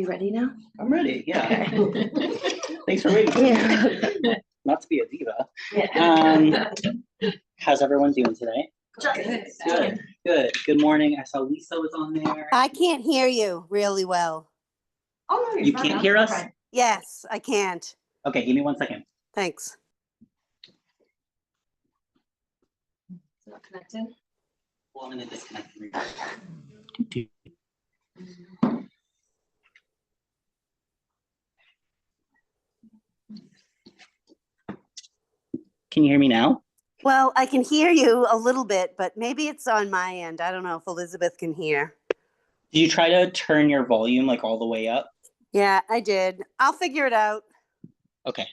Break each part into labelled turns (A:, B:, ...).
A: you ready now?
B: I'm ready, yeah.
A: Okay.
B: Thanks for waiting.
A: Yeah.
B: Not to be a diva. How's everyone doing today?
A: Good.
B: Good. Good morning. I saw Lisa was on there.
C: I can't hear you really well.
A: Oh, no, you're
B: You
A: fine.
B: can't hear us?
A: Fine.
C: Yes, I can't.
B: Okay, give me 1 second.
C: Thanks.
A: It's not connected.
B: Well, I'm gonna disconnect. Can you hear me now?
C: Well, I can hear you a little bit, but maybe it's on my end. I don't know if Elizabeth can hear.
B: Did you try to turn your volume like all the way up?
C: Yeah, I did. I'll figure it out.
B: Okay.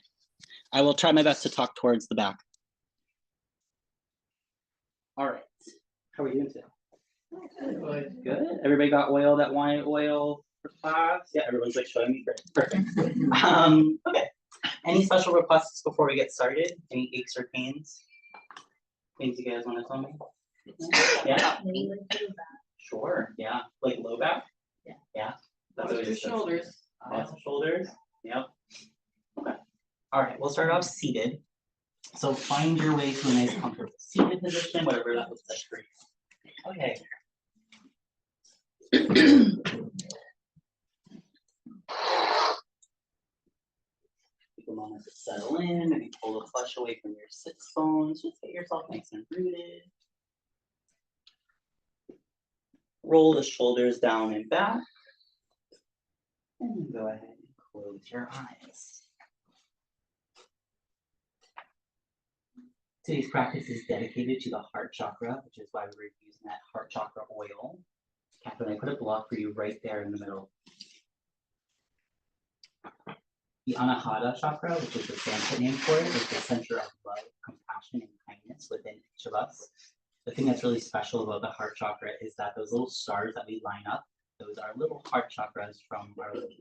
B: I will try my best to talk towards the back. All right. How are you doing today? Good. Good. Everybody got oil that wanted oil for class? Yeah, everyone's like showing me. Great. Perfect. Okay. Any special requests before we get started? Any aches or pains? Things you guys want to tell me? Yeah. Sure. Yeah. Like low back?
A: Yeah.
B: Yeah.
A: Lots of shoulders.
B: Lots of shoulders. Yep. Okay. All right. We'll start off seated. So find your way to a nice comfortable seated position, whatever that looks like for you. Okay. Take a moment to settle in, maybe pull the flesh away from your sits bones. Just get yourself nice and rooted. Roll the shoulders down and back. And then go ahead and close your eyes. Today's practice is dedicated to the heart chakra, which is why we're using that heart chakra oil. Catherine, I put a block for you right there in the middle. The Anahata chakra, which is the Sanskrit name for it, is the center of love, compassion, and kindness within each of us. The thing that's really special about the heart chakra is that those little stars that we line up, those are little heart chakras from our lineage.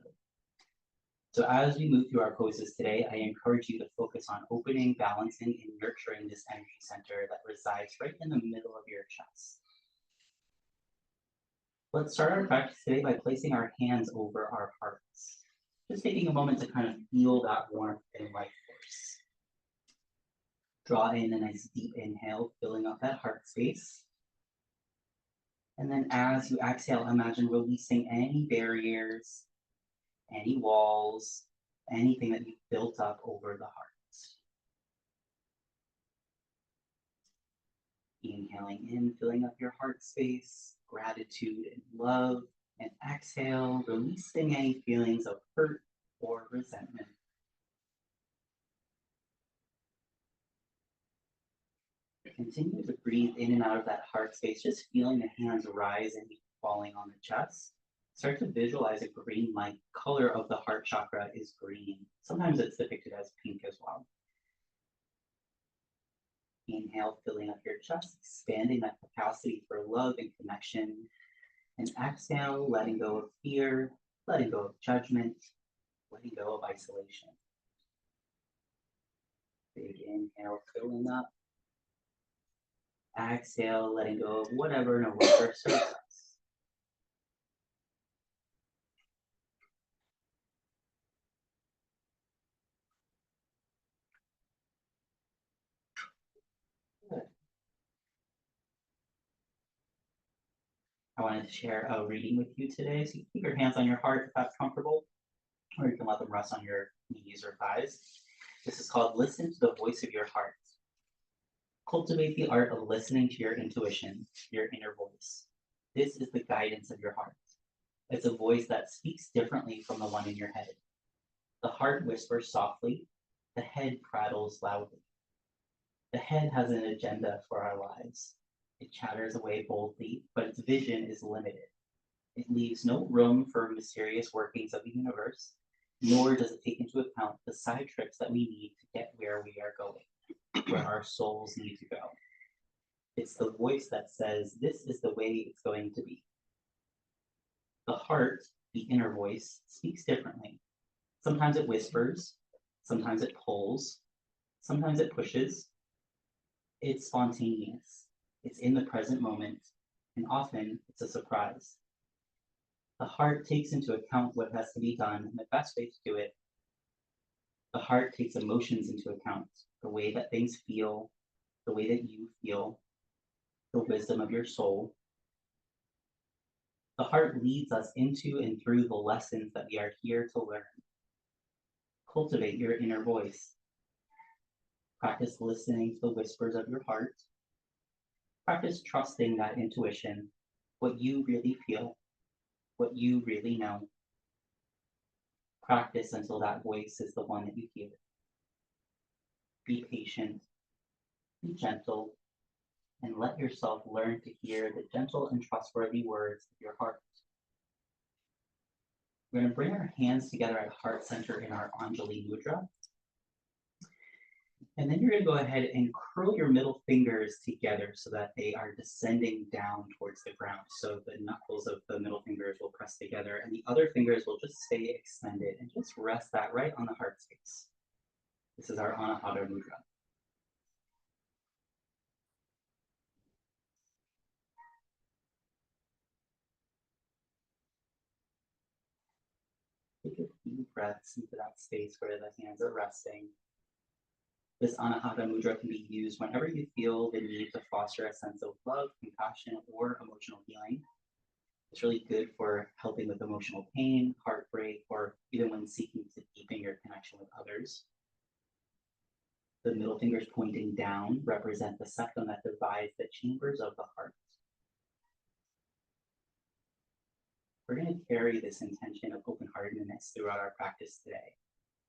B: So as we move through our poses today, I encourage you to focus on opening, balancing, and nurturing this energy center that resides right in the middle of your chest. Let's start our practice today by placing our hands over our hearts. Just taking a moment to kind of feel that warmth and life force. Draw in a nice deep inhale, filling up that heart space. And then as you exhale, imagine releasing any barriers, any walls, anything that you've built up over the heart. Inhaling in, filling up your heart space, gratitude and love, and exhale, releasing any feelings of hurt or resentment. Continue to breathe in and out of that heart space, just feeling the hands rise and falling on the chest. Start to visualize a green light. Color of the heart chakra is green. Sometimes it's depicted as pink as well. Inhale, filling up your chest, expanding that capacity for love and connection. And exhale, letting go of fear, letting go of judgment, letting go of isolation. Big inhale, filling up. Exhale, letting go of whatever no longer serves us. Good. I wanted to share a reading with you today. So you can keep your hands on your heart if that's comfortable, or you can let them rest on your knees or thighs. This is called Listen to the Voice of Your Heart. Cultivate the art of listening to your intuition, your inner voice. This is the guidance of your heart. It's a voice that speaks differently from the one in your head. The heart whispers softly, the head prattles loudly. The head has an agenda for our lives. It chatters away boldly, but its vision is limited. It leaves no room for mysterious workings of the universe, nor does it take into account the side trips that we need to get where we are going, where our souls need to go. It's the voice that says, this is the way it's going to be. The heart, the inner voice, speaks differently. Sometimes it whispers, sometimes it pulls, sometimes it pushes. It's spontaneous. It's in the present moment, and often it's a surprise. The heart takes into account what has to be done, and the best way to do it, the heart takes emotions into account, the way that things feel, the way that you feel, the wisdom of your soul. The heart leads us into and through the lessons that we are here to learn. Cultivate your inner voice. Practice listening to the whispers of your heart. Practice trusting that intuition, what you really feel, what you really know. Practice until that voice is the one that you hear. Be patient, be gentle, and let yourself learn to hear the gentle and trustworthy words of your heart. We're going to bring our hands together at heart center in our Anjali Mudra. And then you're going to go ahead and curl your middle fingers together so that they are descending down towards the ground. So the knuckles of the middle fingers will press together and the other fingers will just stay extended and just rest that right on the heart space. This is our Anahata Mudra. Take a few breaths into that space where the hands are resting. This Anahata Mudra can be used whenever you feel the need to foster a sense of love, compassion, or emotional healing. It's really good for helping with emotional pain, heartbreak, or even when seeking to deepen your connection with others. The middle fingers pointing down represent the septum that divides the chambers of the heart. We're going to carry this intention of open-heartedness throughout our practice today.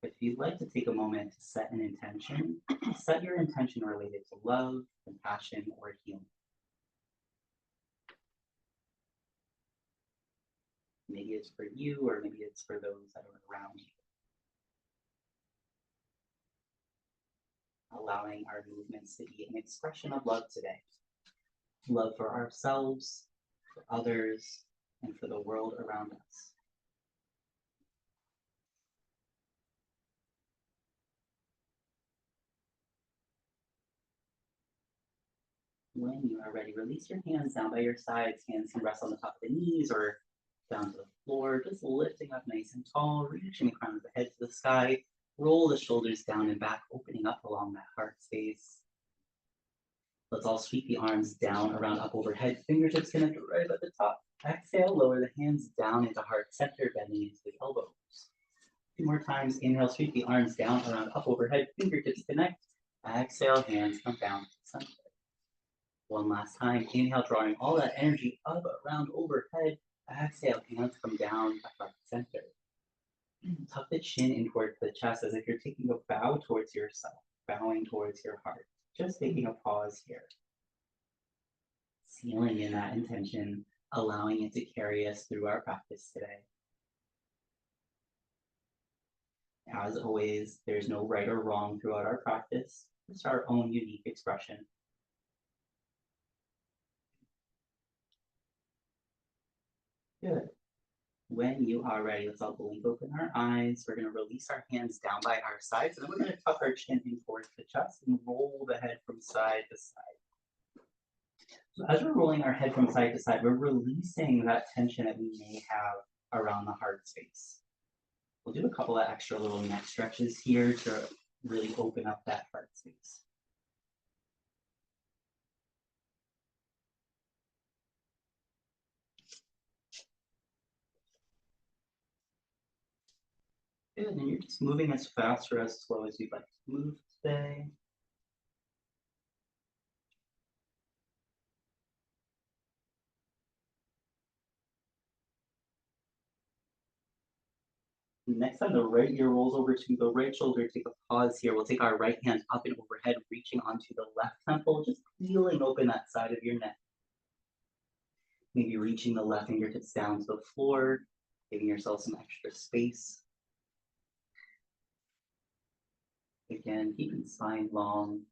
B: If you'd like to take a moment to set an intention, set your intention related to love, compassion, or healing. Maybe it's for you, or maybe it's for those that are around you. Allowing our movements to be an expression of love today. Love for ourselves, for others, and for the world around us. When you are ready, release your hands down by your sides. Hands can rest on the top of the knees or down to the floor, just lifting up nice and tall, reaching the crown of the head to the sky. Roll the shoulders down and back, opening up along that heart space. Let's all sweep the arms down, around, up overhead. Fingertips connect right at the top. Exhale, lower the hands down into heart center, bending into the elbows. 2 more times. Inhale, sweep the arms down, around, up overhead. Fingertips connect. Exhale, hands come down to the center. One last time. Inhale, drawing all that energy up, around, overhead. Exhale, hands come down to heart center. Tuck the chin in towards the chest as if you're taking a bow towards yourself, bowing towards your heart. Just taking a pause here. Sealing in that intention, allowing it to carry us through our practice today. As always, there's no right or wrong throughout our practice. It's our own unique expression. Good. When you are ready, let's all blink open our eyes. We're going to release our hands down by our sides, and then we're going to tuck our chin in towards the chest and roll the head from side to side. So as we're rolling our head from side to side, we're releasing that tension that we may have around the heart space. We'll do a couple of extra little neck stretches here to really open up that heart space. Good, and you're just moving as fast or as slow as you'd like to move today. Next time the right ear rolls over to the right shoulder, take a pause here. We'll take our right hand up and overhead, reaching onto the left temple, just peeling open that side of your neck. Maybe reaching the left fingertips down to the floor, giving yourself some extra space. Again, keeping the spine long.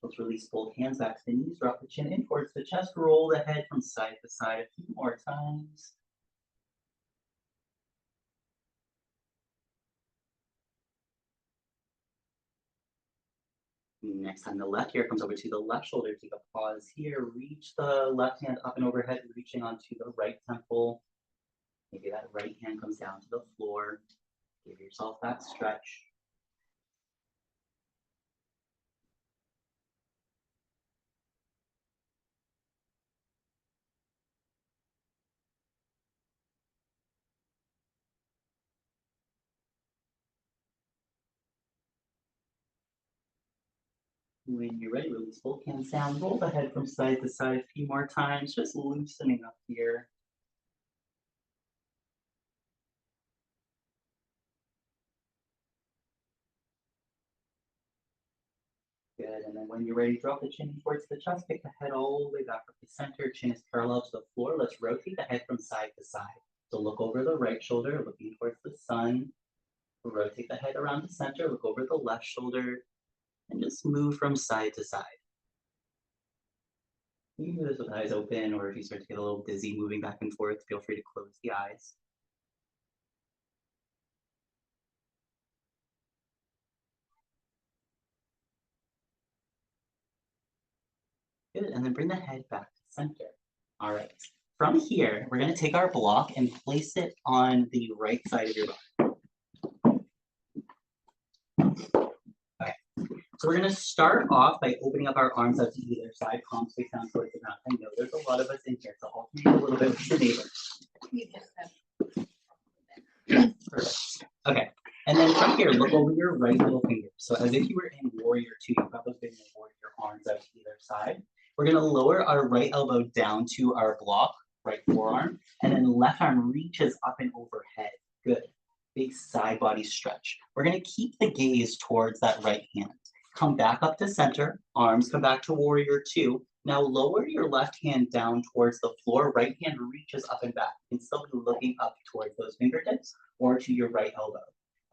B: Let's release both hands back to the knees, drop the chin in towards the chest, roll the head from side to side a few more times. Next time the left ear comes over to the left shoulder, take a pause here, reach the left hand up and overhead, reaching onto the right temple. Maybe that right hand comes down to the floor. Give yourself that stretch. When you're ready, release both hands down, roll the head from side to side a few more times, just loosening up here. Good, and then when you're ready, drop the chin towards the chest, pick the head all the way back up to center, chin is parallel to the floor. Let's rotate the head from side to side. So look over the right shoulder, looking towards the sun. Rotate the head around the center, look over the left shoulder, and just move from side to side. You can do this with eyes open, or if you start to get a little dizzy moving back and forth, feel free to close the eyes. Good, and then bring the head back to center. All right, from here, we're gonna take our block and place it on the right side of your body. Okay, so we're gonna start off by opening up our arms out to either side, palms face down towards the ground. I know there's a lot of us in here, so alternate a little bit with your neighbor. Perfect. Okay, and then from here, look over your right middle finger. So as if you were in warrior two, you've got those big warrior arms out to either side. We're gonna lower our right elbow down to our block, right forearm, and then left arm reaches up and overhead. Good. Big side body stretch. We're gonna keep the gaze towards that right hand. Come back up to center, arms come back to warrior two. Now lower your left hand down towards the floor, right hand reaches up and back. You can still be looking up towards those fingertips or to your right elbow.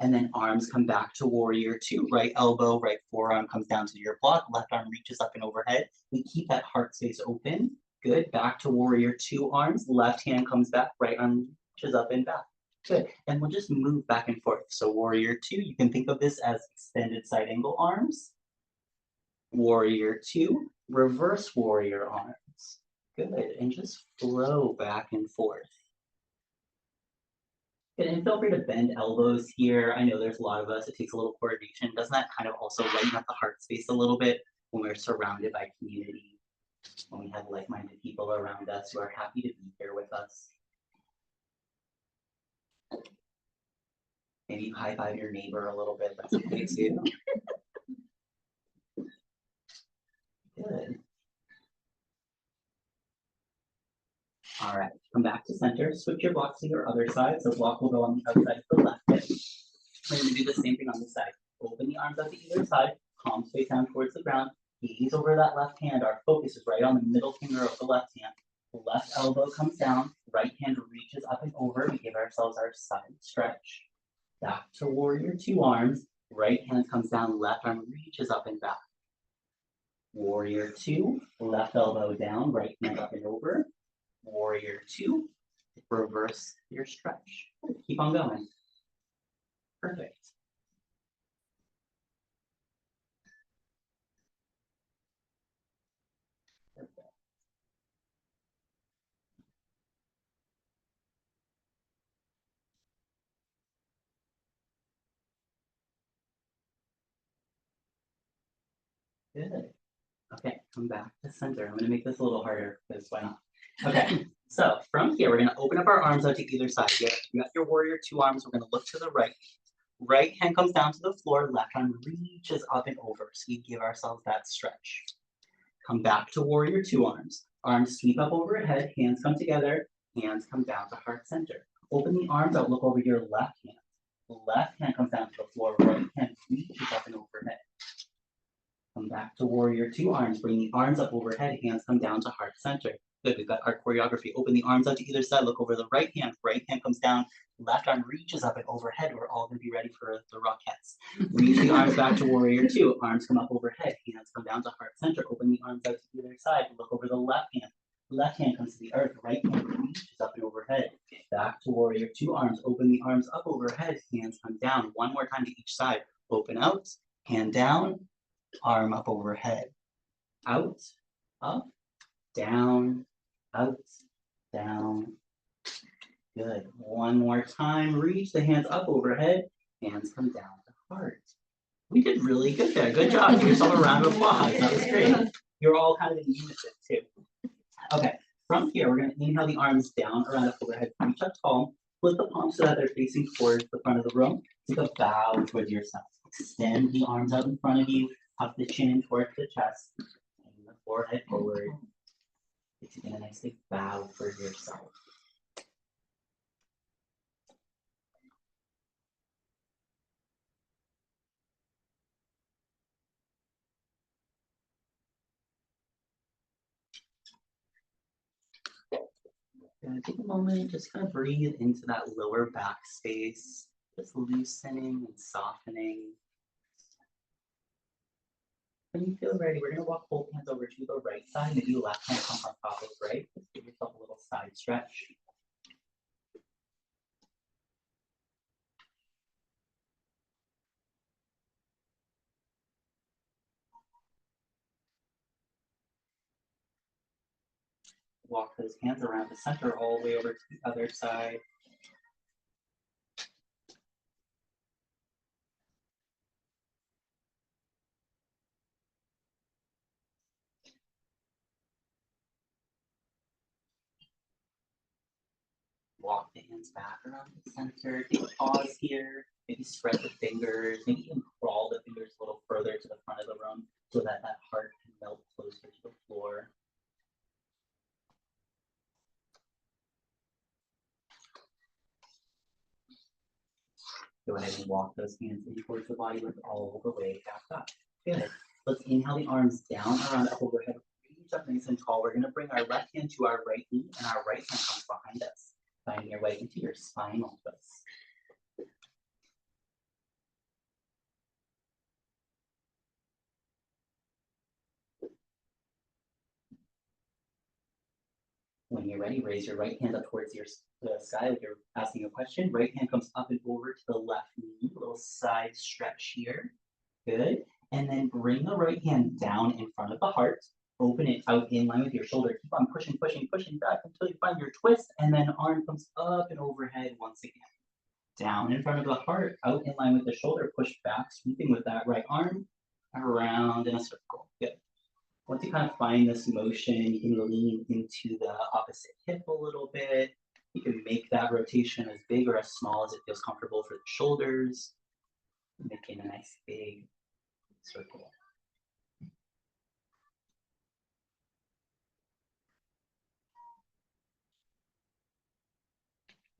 B: And then arms come back to warrior two, right elbow, right forearm comes down to your block, left arm reaches up and overhead. We keep that heart space open. Good, back to warrior two arms, left hand comes back, right arm reaches up and back. Good, and we'll just move back and forth. So warrior two, you can think of this as extended side angle arms. Warrior two, reverse warrior arms. Good, and just flow back and forth. Good, and feel free to bend elbows here. I know there's a lot of us, it takes a little coordination. Doesn't that kind of also lighten up the heart space a little bit when we're surrounded by community, when we have like-minded people around us who are happy to be here with us? Maybe you high five your neighbor a little bit, that's okay too. Good. All right, come back to center, switch your blocks to your other side. So block will go on the outside of the left hip. We're gonna do the same thing on this side. Open the arms out to either side, palms face down towards the ground, gaze over that left hand. Our focus is right on the middle finger of the left hand. Left elbow comes down, right hand reaches up and over. We give ourselves our side stretch. Back to warrior two arms, right hand comes down, left arm reaches up and back. Warrior two, left elbow down, right hand up and over. Warrior two, reverse your stretch. Keep on going. Perfect. Good. Okay, come back to center. I'm gonna make this a little harder because why not? Okay, so from here, we're gonna open up our arms out to either side. You got your warrior two arms. We're gonna look to the right. Right hand comes down to the floor, left arm reaches up and over. So we give ourselves that stretch. Come back to warrior two arms. Arms sweep up overhead, hands come together, hands come down to heart center. Open the arms out, look over your left hand. Left hand comes down to the floor, right hand reaches up and overhead. Come back to warrior two arms, bring the arms up overhead, hands come down to heart center. Good, we've got our choreography. Open the arms out to either side, look over the right hand comes down, left arm reaches up and overhead. We're all gonna be ready for the Rockettes. Reach the arms back to warrior two, arms come up overhead, hands come down to heart center. Open the arms out to either side, look over the left hand comes to the earth, right hand reaches up and overhead. Back to warrior two arms, open the arms up overhead, hands come down. One more time to each side, open out, hand down, Arm up overhead. Out, up, down, out, down. Good. One more time. Reach the hands up overhead. Hands come down to heart. We did really good there. Good job. Give yourself a round of applause. That was great. You're all kind of in unison too. Okay. From here, we're going to inhale the arms down around the overhead. Reach up tall. Flip the palms so that they're facing towards the front of the room. Take a bow towards yourself. Extend the arms out in front of you. Tuck the chin towards the chest. And the forehead forward. Taking a nice big bow for yourself. Take a moment, just kind of breathe into that lower back space, just loosening and softening. When you feel ready, we're going to walk both hands over to the right side. Maybe left hand comes on top of right. Just give yourself a little side stretch. Walk those hands around the center all the way over to the other side. Walk the hands back around the center. Take a pause here. Maybe spread the fingers. Maybe even crawl the fingers a little further to the front of the room so that that heart can melt closer to the floor. Go ahead and walk those hands in towards the body, lift all the way back up. Good. Let's inhale the arms down around the overhead. Reach up nice and tall. We're going to bring our left hand to our right knee, and our right hand comes behind us. Finding your way into your spinal twist. When you're ready, raise your right hand up towards the sky like you're asking a question. Right hand comes up and over to the left knee. A little side stretch here. Good. And then bring the right hand down in front of the heart. Open it out in line with your shoulder. Keep on pushing, pushing, pushing back until you find your twist. And then arm comes up and overhead once again. Down in front of the heart, out in line with the shoulder. Push back, sweeping with that right arm around in a circle. Good. Once you kind of find this motion, you can lean into the opposite hip a little bit. You can make that rotation as big or as small as it feels comfortable for the shoulders, making a nice big circle.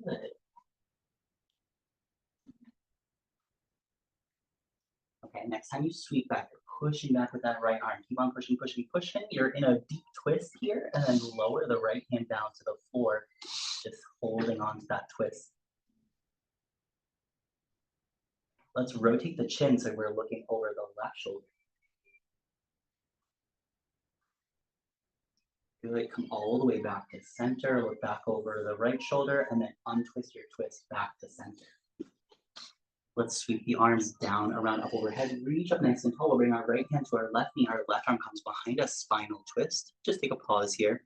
B: Good. Okay, next time you sweep back, you're pushing back with that right arm. Keep on pushing, pushing, pushing. You're in a deep twist here, and then lower the right hand down to the floor, just holding on to that twist. Let's rotate the chin so we're looking over the left shoulder. Good, come all the way back to center, look back over the right shoulder, and then untwist your twist back to center. Let's sweep the arms down, around, up overhead. Reach up nice and tall. We'll bring our right hand to our left knee. Our left arm comes behind us, spinal twist. Just take a pause here.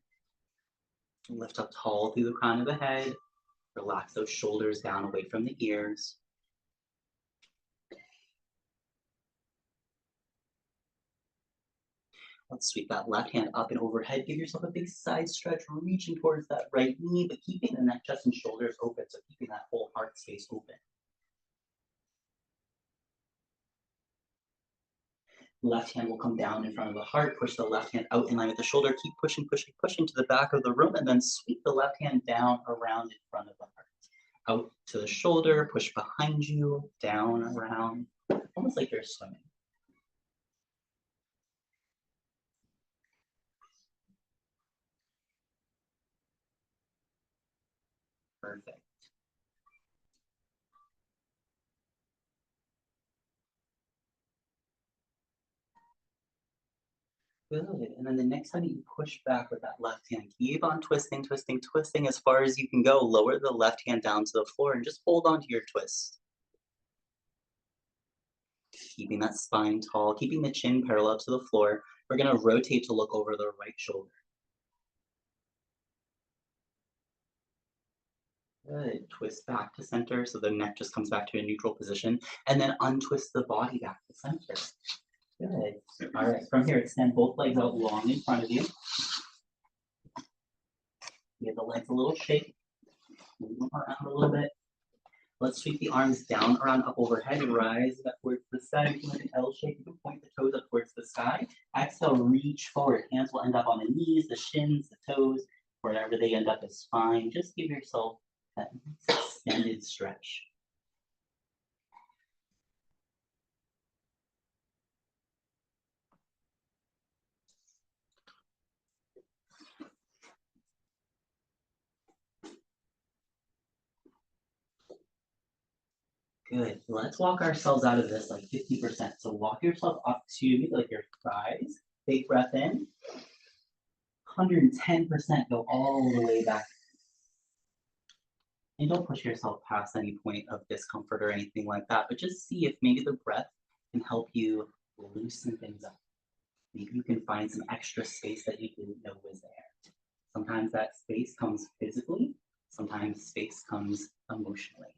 B: Lift up tall through the crown of the head. Relax those shoulders down away from the ears. Let's sweep that left hand up and overhead. Give yourself a big side stretch, reaching towards that right knee, but keeping the neck, chest, and shoulders open, so keeping that whole heart space open. Left hand will come down in front of the heart. Push the left hand out in line with the shoulder. Keep pushing, pushing, pushing to the back of the room, and then sweep the left hand down around in front of the heart. Out to the shoulder, push behind you, down, around, almost like you're swimming. Perfect. Good. And then the next time you push back with that left hand, keep on twisting, twisting, twisting as far as you can go. Lower the left hand down to the floor and just hold on to your twist. keeping that spine tall, keeping the chin parallel to the floor. We're gonna rotate to look over the right shoulder. Good. Twist back to center so the neck just comes back to a neutral position, and then untwist the body back to center. Good. All right, from here, extend both legs out long in front of you. Give the legs a little shake. Move them around a little bit. Let's sweep the arms down, around, up overhead, rise up towards the sky. You can make an L shape. You can point the toes up towards the sky. Exhale, reach forward. Hands will end up on the knees, the shins, the toes, wherever they end up is fine. Just give yourself that extended stretch. Good. Let's walk ourselves out of this like 50%. So walk yourself up to like your thighs. Big breath in. 110%. Go all the way back. And don't push yourself past any point of discomfort or anything like that, but just see if maybe the breath can help you loosen things up. Maybe you can find some extra space that you didn't know was there. Sometimes that space comes physically, sometimes space comes emotionally.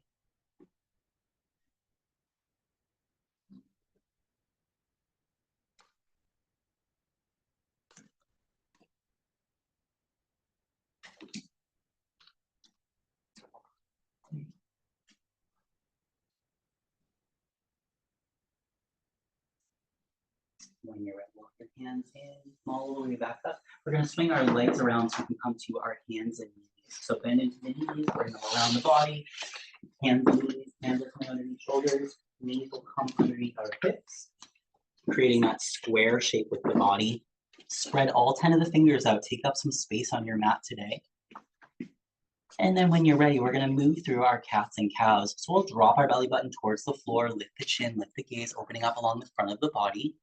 B: When you're ready, walk your hands in, all the way back up. We're gonna swing our legs around so we can come to our hands and knees. So bend into the knees, bring them around the body. Hands and knees, hands are coming underneath shoulders. Knees will come underneath our hips, creating that square shape with the body. Spread all 10 of the fingers out. Take up some space on your mat today. And then when you're ready, we're gonna move through our cats and cows. So we'll drop our belly button towards the floor, lift the chin, lift the gaze, opening up along the front of the body.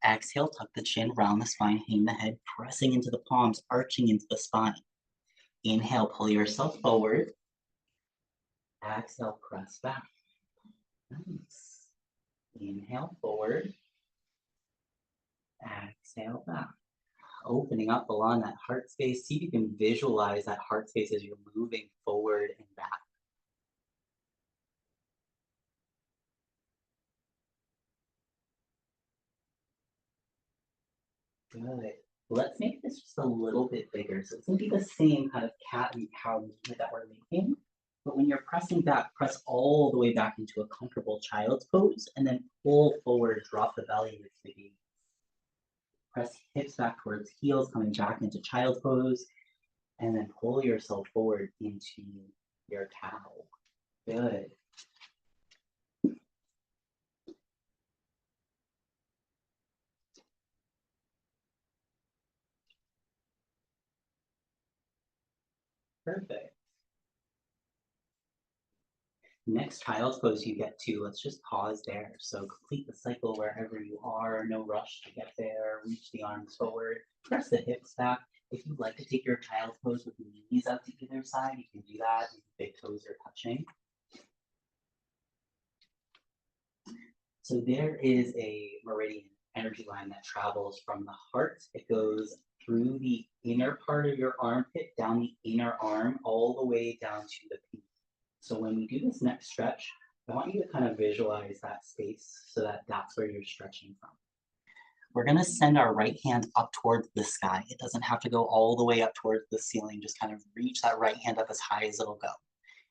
B: Exhale, tuck the chin, round the spine, hang the head, pressing into the palms, arching into the spine. Inhale, pull yourself forward. Exhale, press back. Nice. Inhale, forward. Exhale, back. Opening up along that heart space. See if you can visualize that heart space as you're moving forward and back. Good. Let's make this just a little bit bigger. So it's gonna be the same kind of cat and cow movement that we're making. But when you're pressing back, press all the way back into a comfortable child's pose and then pull forward, drop the belly with the gaze. Press hips back towards heels, coming back into child's pose, and then pull yourself forward into your cow. Good. Perfect. Next child's pose you get to, let's just pause there. So complete the cycle wherever you are, no rush to get there, reach the arms forward, press the hips back. If you'd like to take your child's pose with the knees out to either side, you can do that. Big toes are touching. So there is a meridian energy line that travels from the heart. It goes through the inner part of your armpit, down the inner arm, all the way down to the pinky. So when we do this next stretch, I want you to kind of visualize that space so that that's where you're stretching from. We're gonna send our right hand up towards the sky. It doesn't have to go all the way up towards the ceiling, just kind of reach that right hand up as high as it'll go.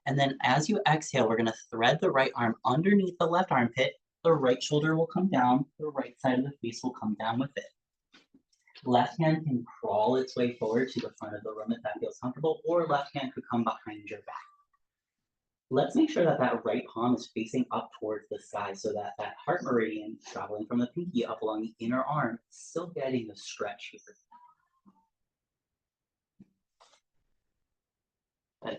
B: And then as you exhale, we're gonna thread the right arm underneath the left armpit. The right shoulder will come down, the right side of the face will come down with it. Left hand can crawl its way forward to the front of the room if that feels comfortable, or left hand could come behind your back. Let's make sure that that right palm is facing up towards the sky so that that heart meridian traveling from the pinky up along the inner arm is still getting the stretch here. Good.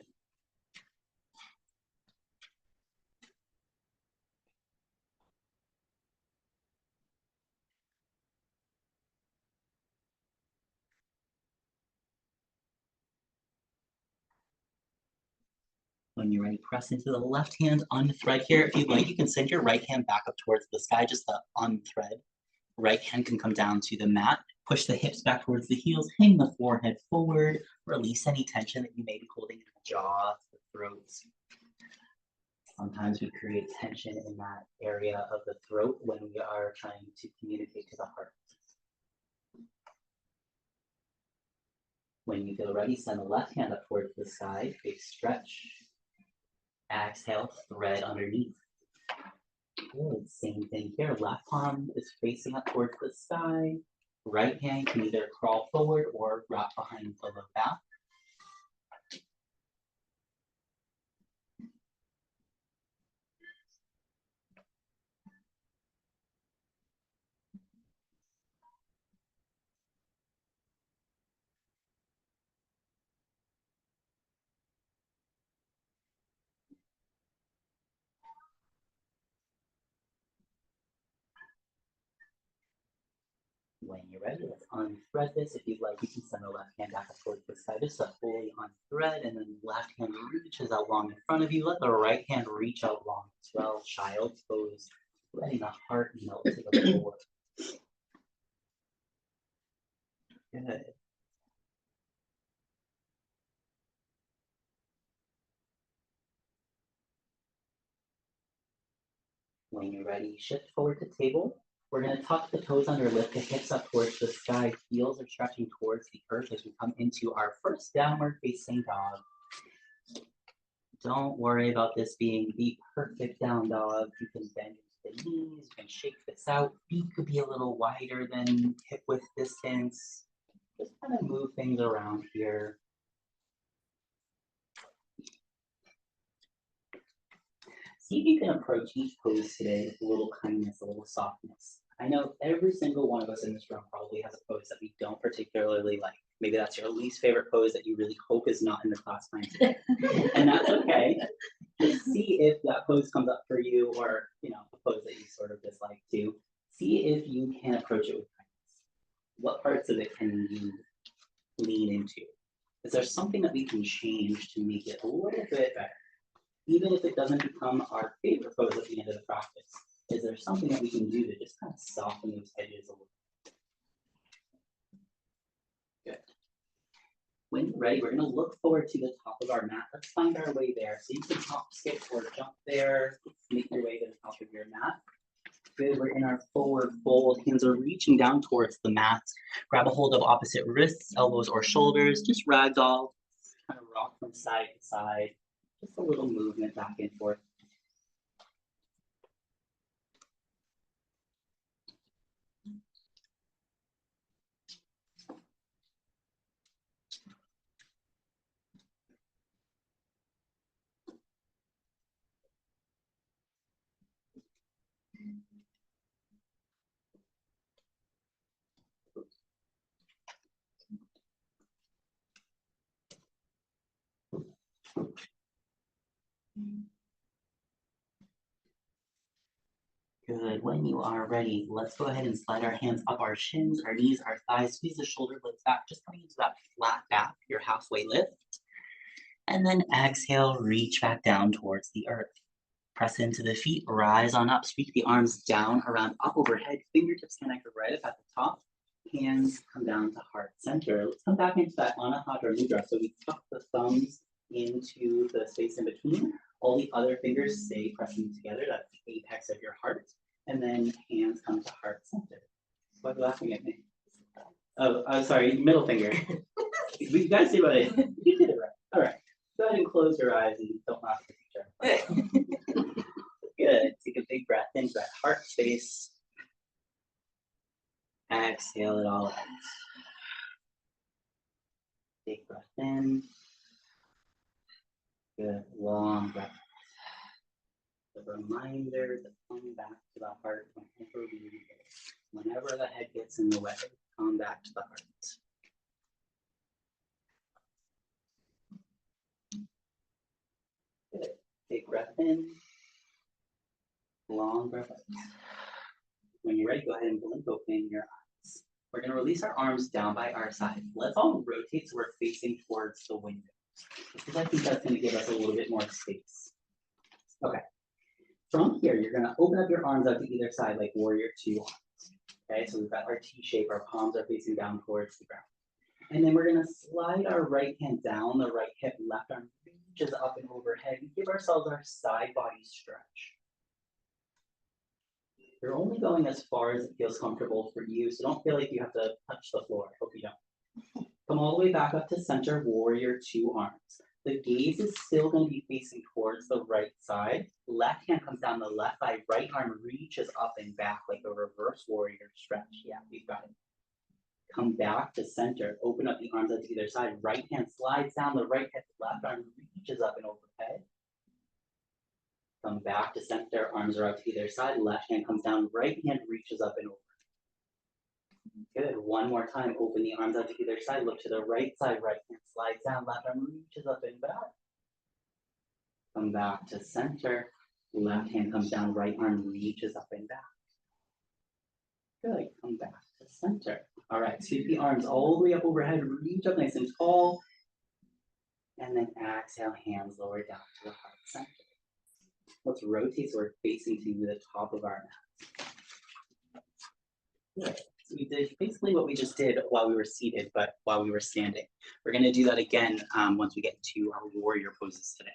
B: When you're ready, press into the left hand on the thread here. If you'd like, you can send your right hand back up towards the sky, just the unthread. Right hand can come down to the mat. Push the hips back towards the heels. Hang the forehead forward. Release any tension that you may be holding in the jaw, the throat. Sometimes we create tension in that area of the throat when we are trying to communicate to the heart. When you feel ready, send the left hand up towards the sky. Big stretch. Exhale, thread underneath. Good. Same thing here. Left palm is facing up towards the sky. Right hand can either crawl forward or wrap behind the low back. When you're ready, let's unthread this. If you'd like, you can send the left hand back up towards the sky, just to fully unthread, and then left hand reaches out long in front of you. Let the right hand reach out long as well. Child's pose, letting the heart melt to the floor. Good. When you're ready, shift forward to table. We're going to tuck the toes under, lift the hips up towards the sky. Heels are stretching towards the earth as we come into our first downward facing dog. Don't worry about this being the perfect down dog. You can bend into the knees, you can shake this out. Feet could be a little wider than hip width distance. Just kind of move things around here. See if you can approach each pose today with a little kindness, a little softness. I know every single one of us in this room probably has a pose that we don't particularly like. Maybe that's your least favorite pose that you really hope is not in the class plan today. And that's okay. Just see if that pose comes up for you, or a pose that you sort of dislike too. See if you can approach it with kindness. What parts of it can you lean into? Is there something that we can change to make it a little bit better? Even if it doesn't become our favorite pose at the end of the practice, is there something that we can do to just kind of soften those edges a little bit? Good. When you're ready, we're going to look forward to the top of our mat. Let's find our way there. So you can hop, skip, or jump there. Make your way to the top of your mat. Good. We're in our forward fold. Hands are reaching down towards the mat. Grab a hold of opposite wrists, elbows, or shoulders. Just ragdoll. Kind of rock from side to side. Just a little movement back and forth. Good. When you are ready, let's go ahead and slide our hands up our shins, our knees, our thighs. Squeeze the shoulder blades back, just coming into that flat back, your halfway lift. And then exhale, reach back down towards the earth. Press into the feet, rise on up, sweep the arms down, around, up overhead. Fingertips connect right up at the top. Hands come down to heart center. Let's come back into that Anahata Mudra. So we tuck the thumbs into the space in between. All the other fingers stay pressing together. That's the apex of your heart. And then hands come to heart center. Why are you laughing at me? Oh, sorry, middle finger. You guys see what I did? You did it right. All right. Go ahead and close your eyes and don't laugh at the picture. Good. Take a big breath into that heart space. Exhale it all out. Big breath in. Good. Long breath. The reminder to come back to the heart whenever we need it. Whenever the head gets in the way, come back to the heart. Good. Big breath in. Long breath out. When you're ready, go ahead and blink open your eyes. We're going to release our arms down by our sides. Let's all rotate so we're facing towards the window. because I think that's gonna give us a little bit more space. Okay. From here, you're gonna open up your arms out to either side like warrior two arms. Okay, so we've got our T shape, our palms are facing down towards the ground. And then we're gonna slide our right hand down the right hip, left arm reaches up and overhead. We give ourselves our side body stretch. You're only going as far as it feels comfortable for you, so don't feel like you have to touch the floor. I hope you don't. Come all the way back up to center, warrior two arms. The gaze is still going to be facing towards the right side. Left hand comes down the left thigh, right arm reaches up and back like a reverse warrior stretch. Yeah, we've got it. Come back to center, open up the arms out to either side. Right hand slides down the right hip, left arm reaches up and overhead. Come back to center, arms are out to either side. Left hand comes down, right hand reaches up and over. Good, one more time, open the arms out to either side, look to the right side, right hand slides down, left arm reaches up and back. Come back to center, left hand comes down, right arm reaches up and back. Good, come back to center. All right, sweep the arms all the way up overhead, reach up nice and tall. And then exhale, hands lower down to the heart center. Let's rotate so we're facing to the top of our mat. Good. So we did basically what we just did while we were seated, but while we were standing. We're gonna do that again once we get to our warrior poses today.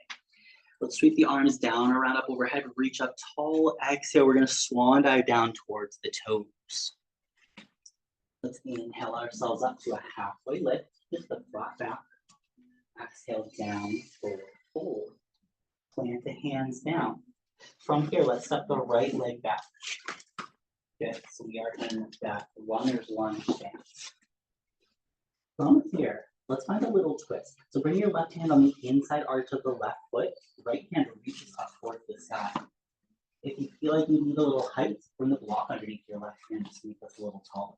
B: Let's sweep the arms down, around, up, overhead, reach up tall. Exhale, we're gonna swan dive down towards the toes. Let's inhale ourselves up to a halfway lift, just a flat back. Exhale, down, forward, fold. Plant the hands down. From here, let's step the right leg back. Good, so we are in that runner's lunge stance. From here, let's find a little twist. So bring your left hand on the inside arch of the left foot, right hand reaches up towards the sky. If you feel like you need a little height, bring the block underneath your left hand just to make us a little taller.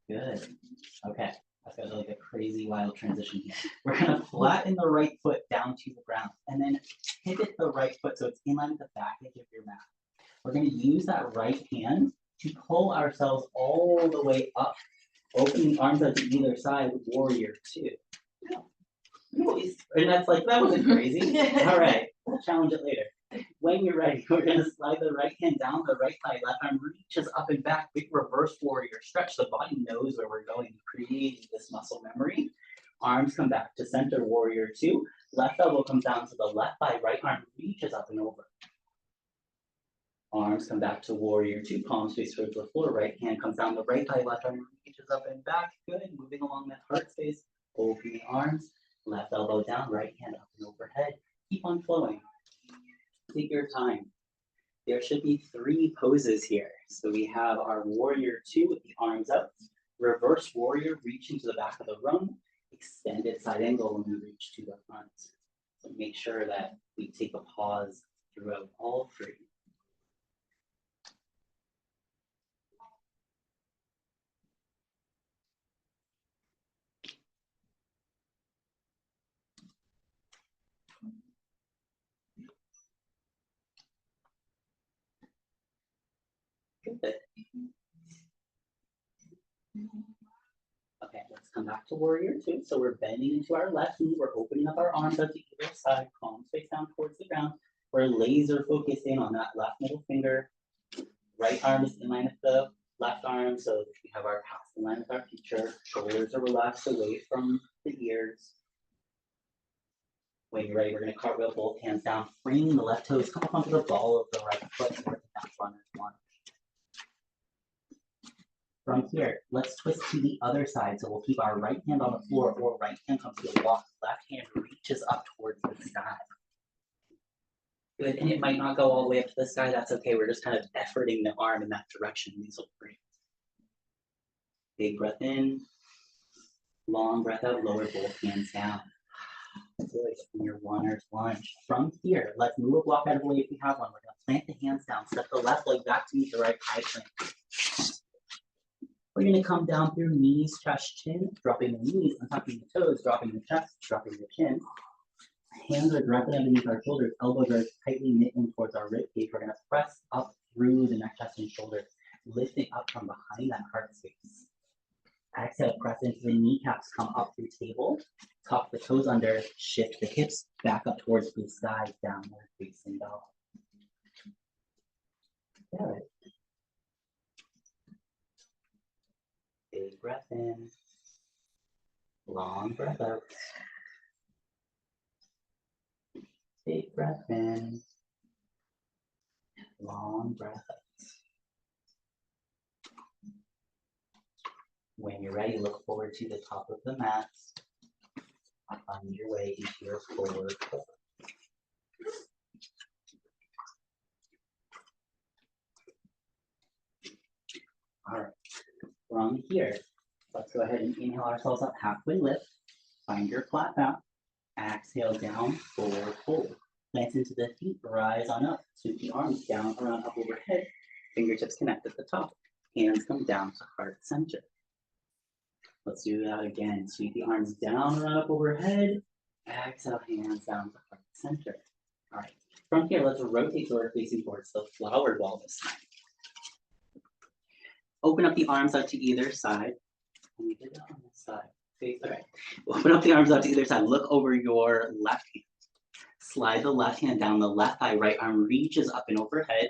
B: Good, okay. I've got like a crazy wild transition here. We're gonna flatten the right foot down to the ground and then pivot the right foot so it's in line with the back edge of your mat. We're gonna use that right hand to pull ourselves all the way up, opening arms out to either side, warrior two. And that's like, that wasn't crazy. All right, we'll challenge it later. When you're ready, we're gonna slide the right hand down the right thigh, left arm reaches up and back, big reverse warrior stretch. The body knows where we're going, creating this muscle memory. Arms come back to center, warrior two. Left elbow comes down to the left thigh, right arm reaches up and over. Arms come back to warrior two, palms face towards the floor, right hand comes down the right thigh, left arm reaches up and back. Good, moving along that heart space. Open the arms, left elbow down, right hand up and overhead. Keep on flowing. Take your time. There should be 3 poses here. So we have our warrior two with the arms out, reverse warrior reaching to the back of the room, extended side angle when we reach to the front. So make sure that we take a pause throughout all 3. Good. Okay, let's come back to warrior two. So we're bending into our left knee. We're opening up our arms out to either side, palms face down towards the ground. We're laser focused in on that left middle finger. Right arm is in line with the left arm, so we have our past in line with our future. Shoulders are relaxed away from the ears. When you're ready, we're going to cartwheel both hands down, bringing the left toes come up onto the ball of the right foot towards that runner's lunge. From here, let's twist to the other side. So we'll keep our right hand on the floor, or right hand comes to a walk, left hand reaches up towards the sky. Good, and it might not go all the way up to the sky, that's okay. We're just kind of efforting the arm in that direction. These will breathe. Big breath in, long breath out, lower both hands down. Good, in your runner's lunge. From here, let's move a block out of the way if we have one. We're gonna plant the hands down, step the left leg back to meet the right high plank. We're going to come down through knees, chest, chin, dropping the knees, untucking the toes, dropping the chest, dropping the chin. Hands are directly underneath our shoulders, elbows are tightly knit in towards our rib cage. We're going to press up through the neck, chest, and shoulders, lifting up from behind that heart space. Exhale, press into the kneecaps, come up through table, tuck the toes under, shift the hips back up towards blue skies, downward facing dog. Good. Big breath in, long breath out. Big breath in, long breath out. When you're ready, look forward to the top of the mat. Find your way into your forward fold. All right, from here, let's go ahead and inhale ourselves up, halfway lift. Find your flat back. Exhale down, forward fold. Plant into the feet, rise on up. Sweep the arms down, around, up overhead. Fingertips connect at the top. Hands come down to heart center. Let's do that again. Sweep the arms down, around, up overhead. Exhale, hands down to heart center. All right, from here, let's rotate so we're facing towards the flower ball this time. Open up the arms out to either side. And we did that on this side. All right. Open up the arms out to either side. Look over your left hand. Slide the left hand down the left thigh. Right arm reaches up and overhead.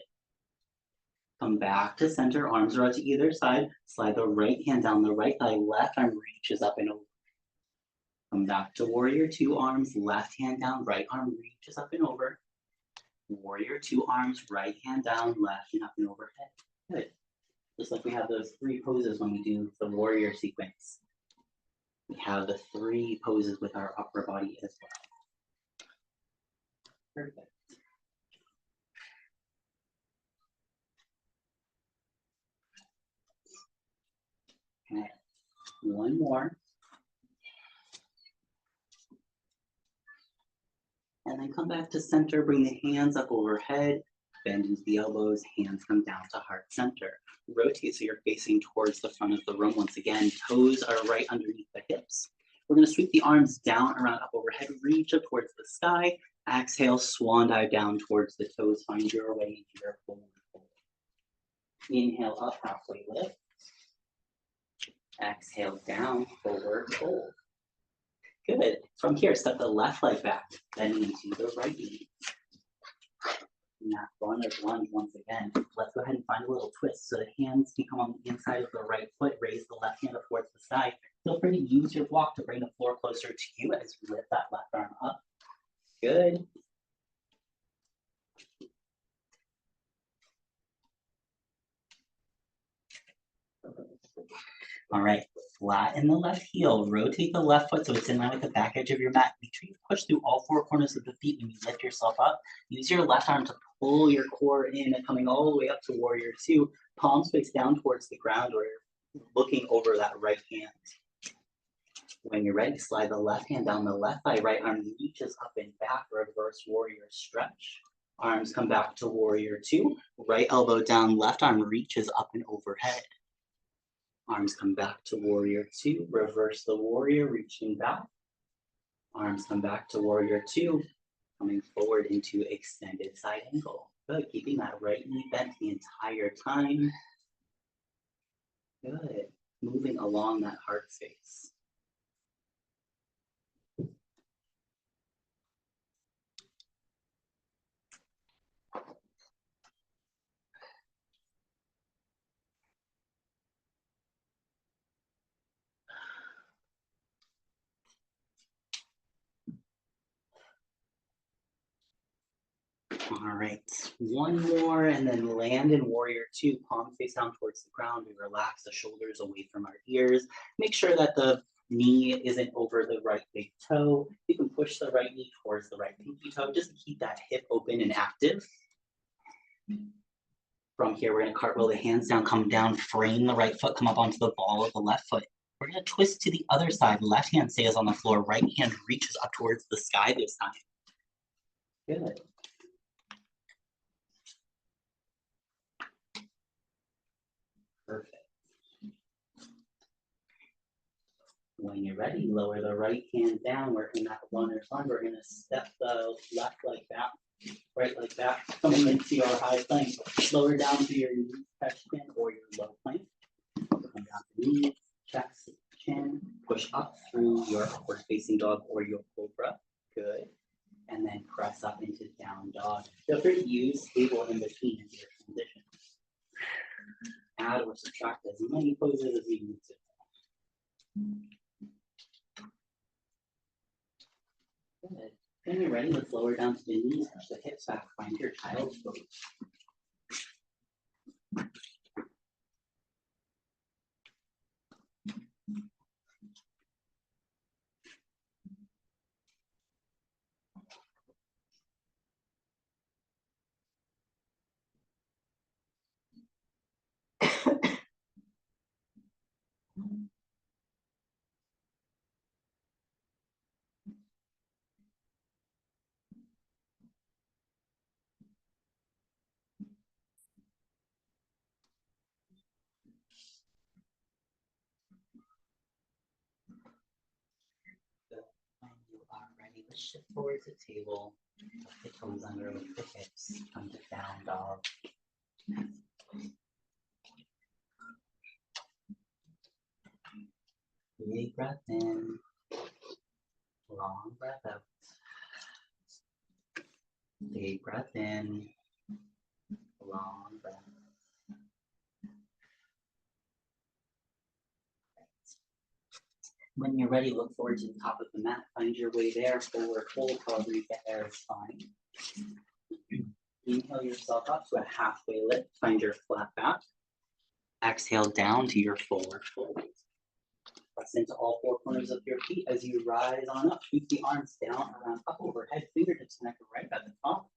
B: Come back to center. Arms are out to either side. Slide the right hand down the right thigh. Left arm reaches up and over. Come back to warrior two. Arms, left hand down. Right arm reaches up and over. Warrior two. Arms, right hand down. Left hand up and overhead. Good. Just like we have those three poses when we do the warrior sequence. We have the three poses with our upper body as well. Perfect. Okay, one more. And then come back to center, bring the hands up overhead, bend into the elbows, hands come down to heart center. Rotate so you're facing towards the front of the room once again. Toes are right underneath the hips. We're gonna sweep the arms down, around, up overhead, reach up towards the sky. Exhale, swan dive down towards the toes. Find your way into your forward fold. Inhale up, halfway lift. Exhale down, forward fold. Good. From here, step the left leg back, bending into the right knee. And that runner's lunge once again. Let's go ahead and find a little twist. So the hands can come on the inside of the right foot, raise the left hand up towards the sky. Feel free to use your block to bring the floor closer to you as you lift that left arm up. Good. All right, flatten the left heel, rotate the left foot so it's in line with the back edge of your mat. Make sure you push through all four corners of the feet when you lift yourself up. Use your left arm to pull your core in and coming all the way up to warrior two. Palms face down towards the ground or looking over that right hand. When you're ready, slide the left hand down the left thigh, right arm reaches up and back, reverse warrior stretch. Arms come back to warrior two, right elbow down, left arm reaches up and overhead. Arms come back to warrior two, reverse the warrior, reaching back. Arms come back to warrior two, coming forward into extended side angle. Good, keeping that right knee bent the entire time. Good, moving along that heart space. All right, one more and then land in warrior two, palm face down towards the ground. We relax the shoulders away from our ears. Make sure that the knee isn't over the right big toe. You can push the right knee towards the right pinky toe. Just keep that hip open and active. From here, we're gonna cartwheel the hands down, come down, frame the right foot, come up onto the ball of the left foot. We're gonna twist to the other side. Left hand stays on the floor, right hand reaches up towards the sky this time. Good. Perfect. When you're ready, lower the right hand down, working that runner's lunge. We're gonna step the left leg back, right leg back, coming into your high plank. Lower down to your knee touch pin or your low plank. Come down to knees, chest, chin, push up through your upward facing dog or your cobra. Good. And then press up into down dog. Feel free to use table in between as your transition. Add or subtract as many poses as you need to. Good. When you're ready, let's lower down to the knees, push the hips back, find your child's pose. When you are ready, let's shift forward to table. Tuck the toes under with the hips. Come to down dog. Big breath in. Long breath out. Big breath in. Long breath. When you're ready, look forward to the top of the mat. Find your way there. Forward fold, however you get there is fine. Inhale yourself up to a halfway lift. Find your flat back. Exhale down to your forward fold. Press into all four corners of your feet as you rise on up. Keep the arms down, around, up overhead. Fingertips connect right at the top.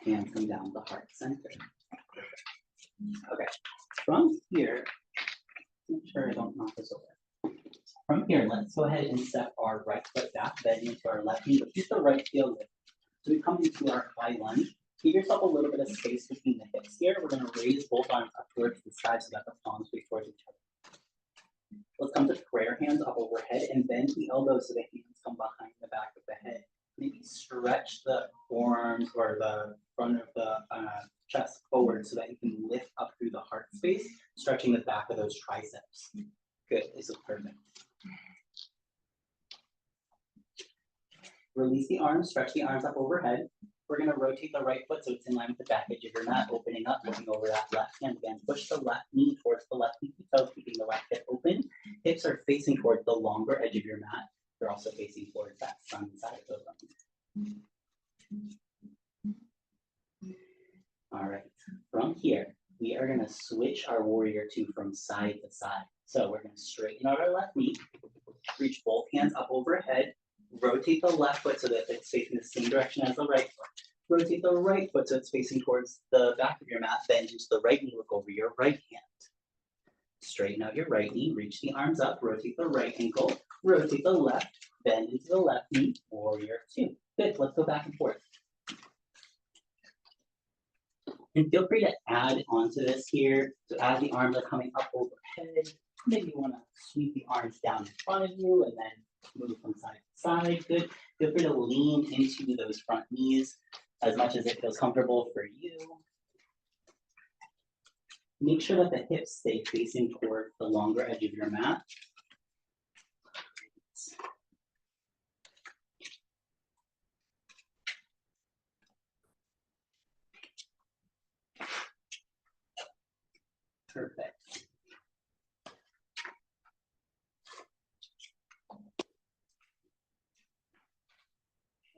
B: And come down the heart center. Okay. From here, make sure I don't knock this over. From here, let's go ahead and step our right foot back, bend into our left knee, but keep the right heel lift. So we come into our high lunge. Give yourself a little bit of space between the hips here. We're going to raise both arms up towards the side so that the palms face towards each other. Let's come to prayer hands up overhead and bend the elbows so the hands come behind the back of the head. Maybe stretch the forearms or the front of the chest forward so that you can lift up through the heart space, stretching the back of those triceps. Good, this is perfect. Release the arms, stretch the arms up overhead. We're going to rotate the right foot so it's in line with the back edge of your mat, opening up, looking over that left hand again. Push the left knee towards the left pinky toe, keeping the right hip open. Hips are facing towards the longer edge of your mat. They're also facing towards that front side of the room. All right, from here, we are going to switch our warrior two from side to side. So we're going to straighten out our left knee, reach both hands up overhead, rotate the left foot so that it's facing the same direction as the right foot. Rotate the right foot so it's facing towards the back of your mat, bend into the right knee, look over your right hand. Straighten out your right knee, reach the arms up, rotate the right ankle, rotate the left, bend into the left knee, warrior two. Good, let's go back and forth. And feel free to add onto this here. So as the arms are coming up overhead, maybe you want to sweep the arms down in front of you and then move from side to side. Good. Feel free to lean into those front knees as much as it feels comfortable for you. Make sure that the hips stay facing toward the longer edge of your mat. Perfect.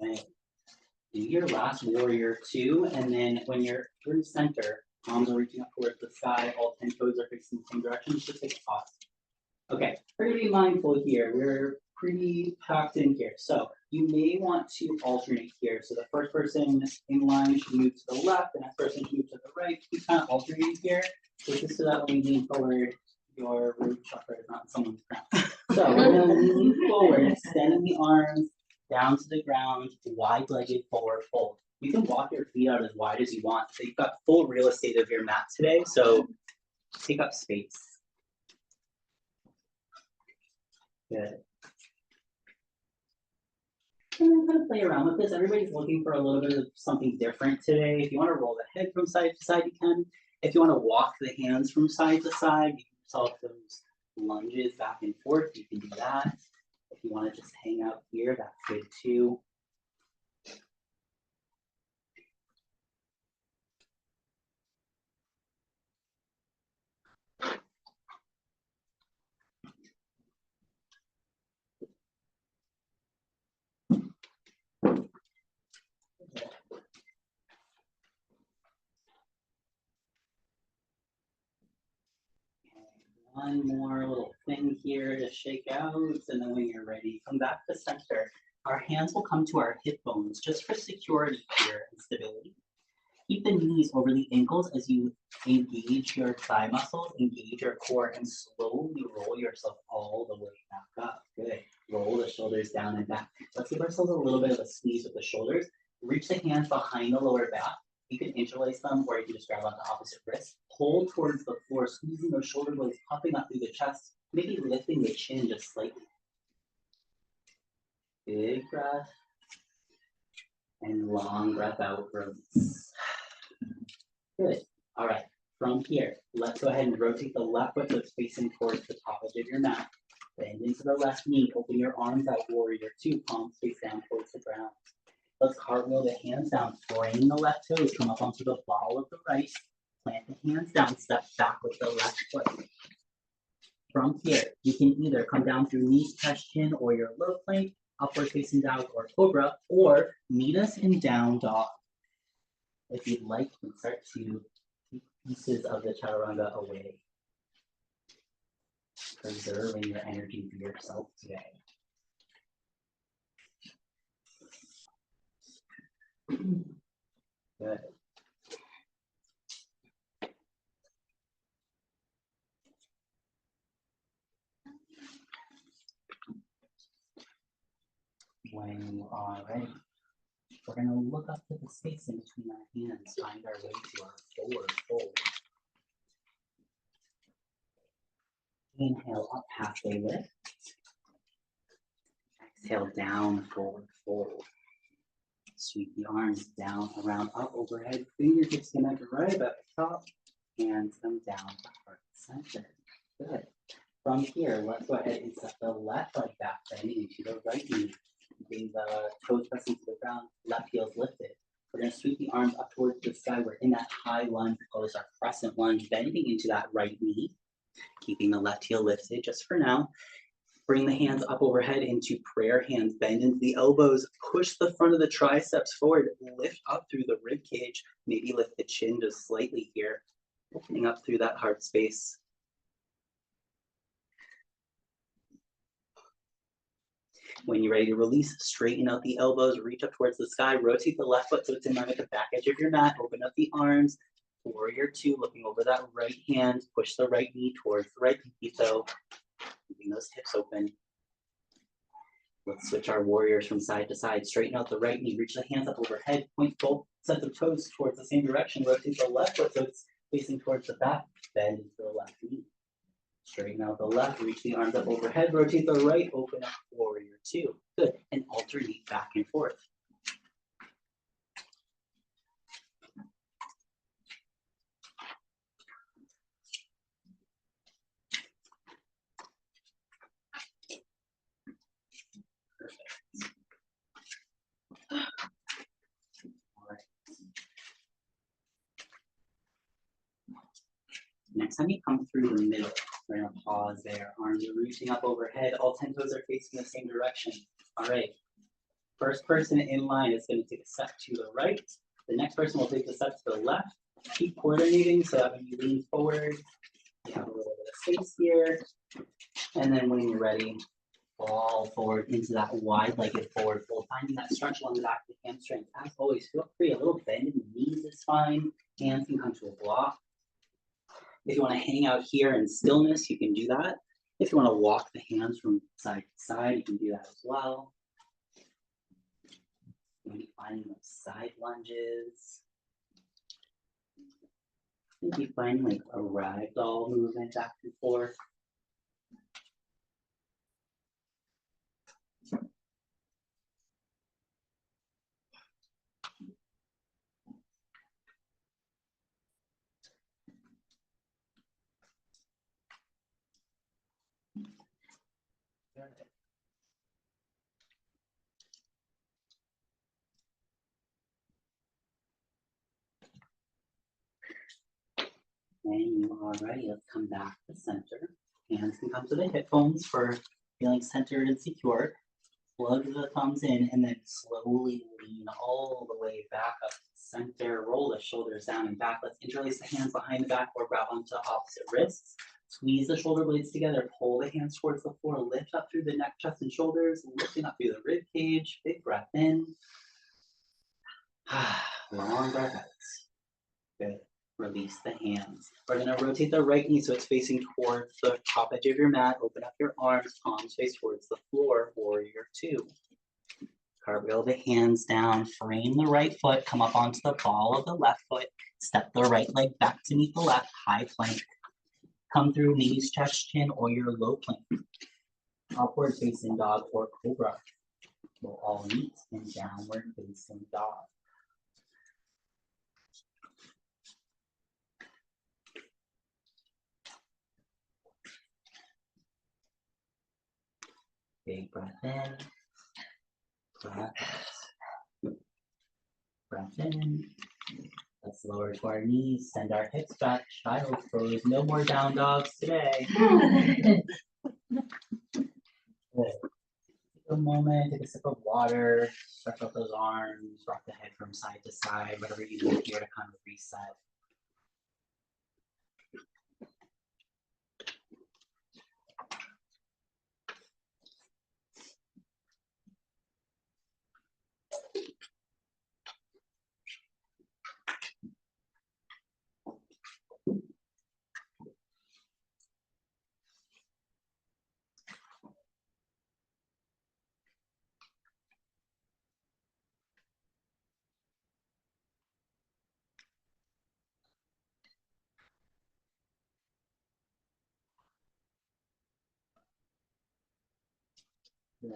B: Okay. Do your last warrior two, and then when you're through center, arms are reaching up towards the sky, all 10 toes are facing the same direction, just take a pause. Okay, we're gonna be mindful here. We're pretty packed in here. So you may want to alternate here. So the first person in line should move to the left, the next person should move to the right. Keep kind of alternating here. So just so that when you lean forward, your root chakra is not in someone's crown. So we're gonna lean forward, extending the arms down to the ground, wide-legged forward fold. You can walk your feet out as wide as you want. So you've got full real estate of your mat today, so take up space. Good. And then kind of play around with this. Everybody's looking for a little bit of something different today. If you want to roll the head from side to side, you can. If you want to walk the hands from side to side, you can solve those lunges back and forth, you can do that. If you want to just hang out here, that's good too. One more little thing here to shake out, and then when you're ready, come back to center. Our hands will come to our hip bones just for security here and stability. Keep the knees over the ankles as you engage your thigh muscles, engage your core, and slowly roll yourself all the way back up. Good. Roll the shoulders down and back. Let's give ourselves a little bit of a squeeze with the shoulders. Reach the hands behind the lower back. You can interlace them, or you can just grab on the opposite wrist. Pull towards the floor, squeezing those shoulder blades, popping up through the chest, maybe lifting the chin just slightly. Big breath. And long breath out, release. Good. All right. From here, let's go ahead and rotate the left foot so it's facing towards the top edge of your mat. Bend into the left knee. Open your arms out, warrior two, palms face down towards the ground. Let's cartwheel the hands down, frame the left toes, come up onto the ball of the right, plant the hands down, step back with the left foot. From here, you can either come down through knees, chest, chin, or your low plank, upward facing dog or cobra, or meet us in down dog. If you'd like, you can start to take pieces of the chaturanga away, preserving your energy for yourself today. Good. When you are ready, we're going to look up to the space in between our hands, find our way to our forward fold. Inhale up, halfway lift. Exhale down, forward fold. Sweep the arms down, around, up, overhead. Fingertips connect right at the top. Hands come down to heart center. Good. From here, let's go ahead and set the left leg back, bending into the right knee. Keeping the toes pressing to the ground, left heel's lifted. We're going to sweep the arms up towards the sky. We're in that high lunge. We call this our crescent lunge, bending into that right knee. Keeping the left heel lifted just for now. Bring the hands up overhead into prayer hands. Bend into the elbows. Push the front of the triceps forward. Lift up through the rib cage. Maybe lift the chin just slightly here. Opening up through that heart space. When you're ready to release, straighten out the elbows, reach up towards the sky, rotate the left foot so it's in line with the back edge of your mat, open up the arms, warrior two, looking over that right hand, push the right knee towards the right pinky toe, keeping those hips open. Let's switch our warriors from side to side, straighten out the right knee, reach the hands up overhead, point both sets of toes towards the same direction, rotate the left foot so it's facing towards the back, bend into the left knee. Straighten out the left, reach the arms up overhead, rotate the right, open up warrior two. Good, and alternate back and forth. Perfect. All right. Next time you come through the middle, we're going to pause there. Arms are reaching up overhead. All 10 toes are facing the same direction. All right. First person in line is going to take a step to the right. The next person will take a step to the left. Keep coordinating so that when you lean forward, you have a little bit of space here. And then when you're ready, fall forward into that wide-legged forward fold, finding that stretch along the back of the hamstrings. As always, feel free. A little bend in the knees is fine. Hands can come to a block. If you want to hang out here in stillness, you can do that. If you want to walk the hands from side to side, you can do that as well. Maybe finding those side lunges. Maybe finding like a ragdoll movement back and forth. Alrighty, let's come back to center. Hands can come to the hip bones for feeling centered and secure. Plug the thumbs in and then slowly lean all the way back up to center. Roll the shoulders down and back. Let's interlace the hands behind the back or grab onto opposite wrists. Squeeze the shoulder blades together. Pull the hands towards the floor. Lift up through the neck, chest, and shoulders. Lifting up through the rib cage. Big breath in. Long breath out. Good. Release the hands. We're going to rotate the right knee so it's facing towards the top edge of your mat. Open up your arms, palms face towards the floor. Warrior two. Cartwheel the hands down. Frame the right foot. Come up onto the ball of the left foot. Step the right leg back to meet the left. High plank. Come through knees, chest, chin, or your low plank. Upward facing dog or cobra. We'll all meet in downward facing dog. Big breath in, breath out. Breath in. Let's lower to our knees, send our hips back, child's pose. No more down dogs today. Good. Take a moment, take a sip of water, stretch out those arms, rock the head from side to side, whatever you need here to kind of reset. Good.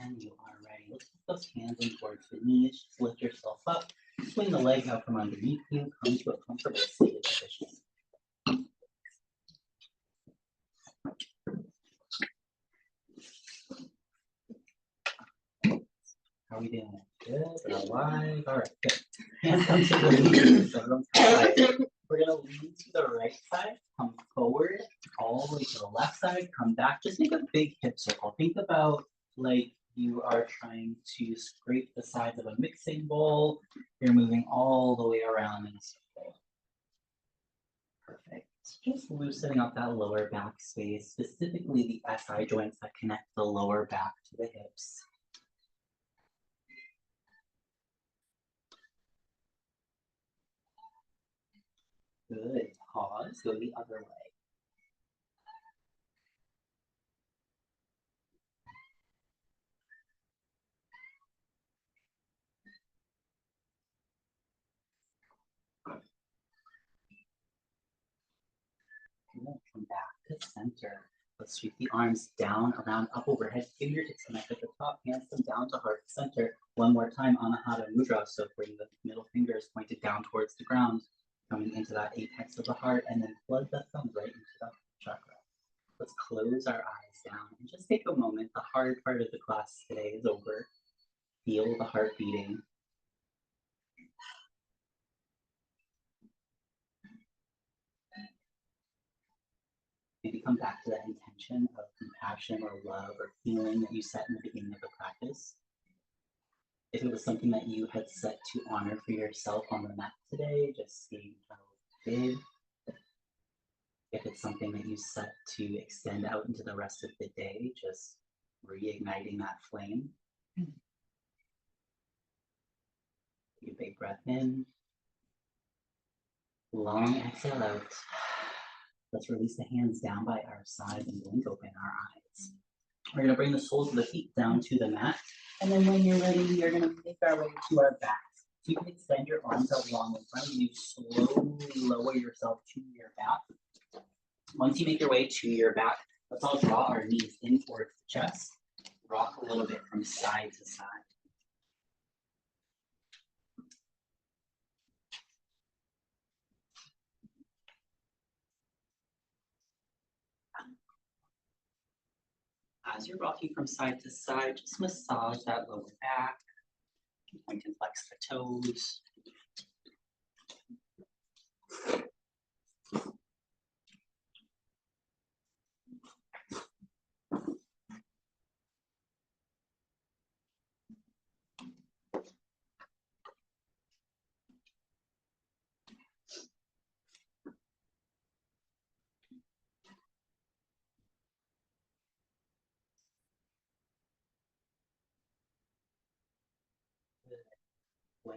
B: And you are ready. Let's put those hands in towards the knees. Just lift yourself up. Swing the leg out from underneath you. Come to a comfortable seated position. How are we doing? Good. We're alive. All right. Good. Hands come to the knees. Everyone's quiet. We're gonna lean to the right side. Come forward. All the way to the left side. Come back. Just make a big hip circle. Think about like you are trying to scrape the sides of a mixing bowl. You're moving all the way around in a circle. Perfect. Just loosening up that lower back space, specifically the SI joints that connect the lower back to the hips. Good. Pause. Go the other way. Come back to center. Let's sweep the arms down, around, up, overhead. Fingertips connect at the top. Hands come down to heart center. One more time, Anahata Mudra. So bring the middle fingers pointed down towards the ground, coming into that apex of the heart, and then plug the thumb right into the chakra. Let's close our eyes down and just take a moment. The hard part of the class today is over. Feel the heart beating. Maybe come back to that intention of compassion or love or feeling that you set in the beginning of the practice. If it was something that you had set to honor for yourself on the mat today, just seeing how it did. If it's something that you set to extend out into the rest of the day, just reigniting that flame. Take a big breath in. Long exhale out. Let's release the hands down by our side and blink open our eyes. We're going to bring the soles of the feet down to the mat. And then when you're ready, we are going to make our way to our back. So you can extend your arms out long in front of you. Slowly lower yourself to your back. Once you make your way to your back, let's all draw our knees in towards the chest. Rock a little bit from side to side. As you're rocking from side to side, just massage that lower back. Point and flex the toes.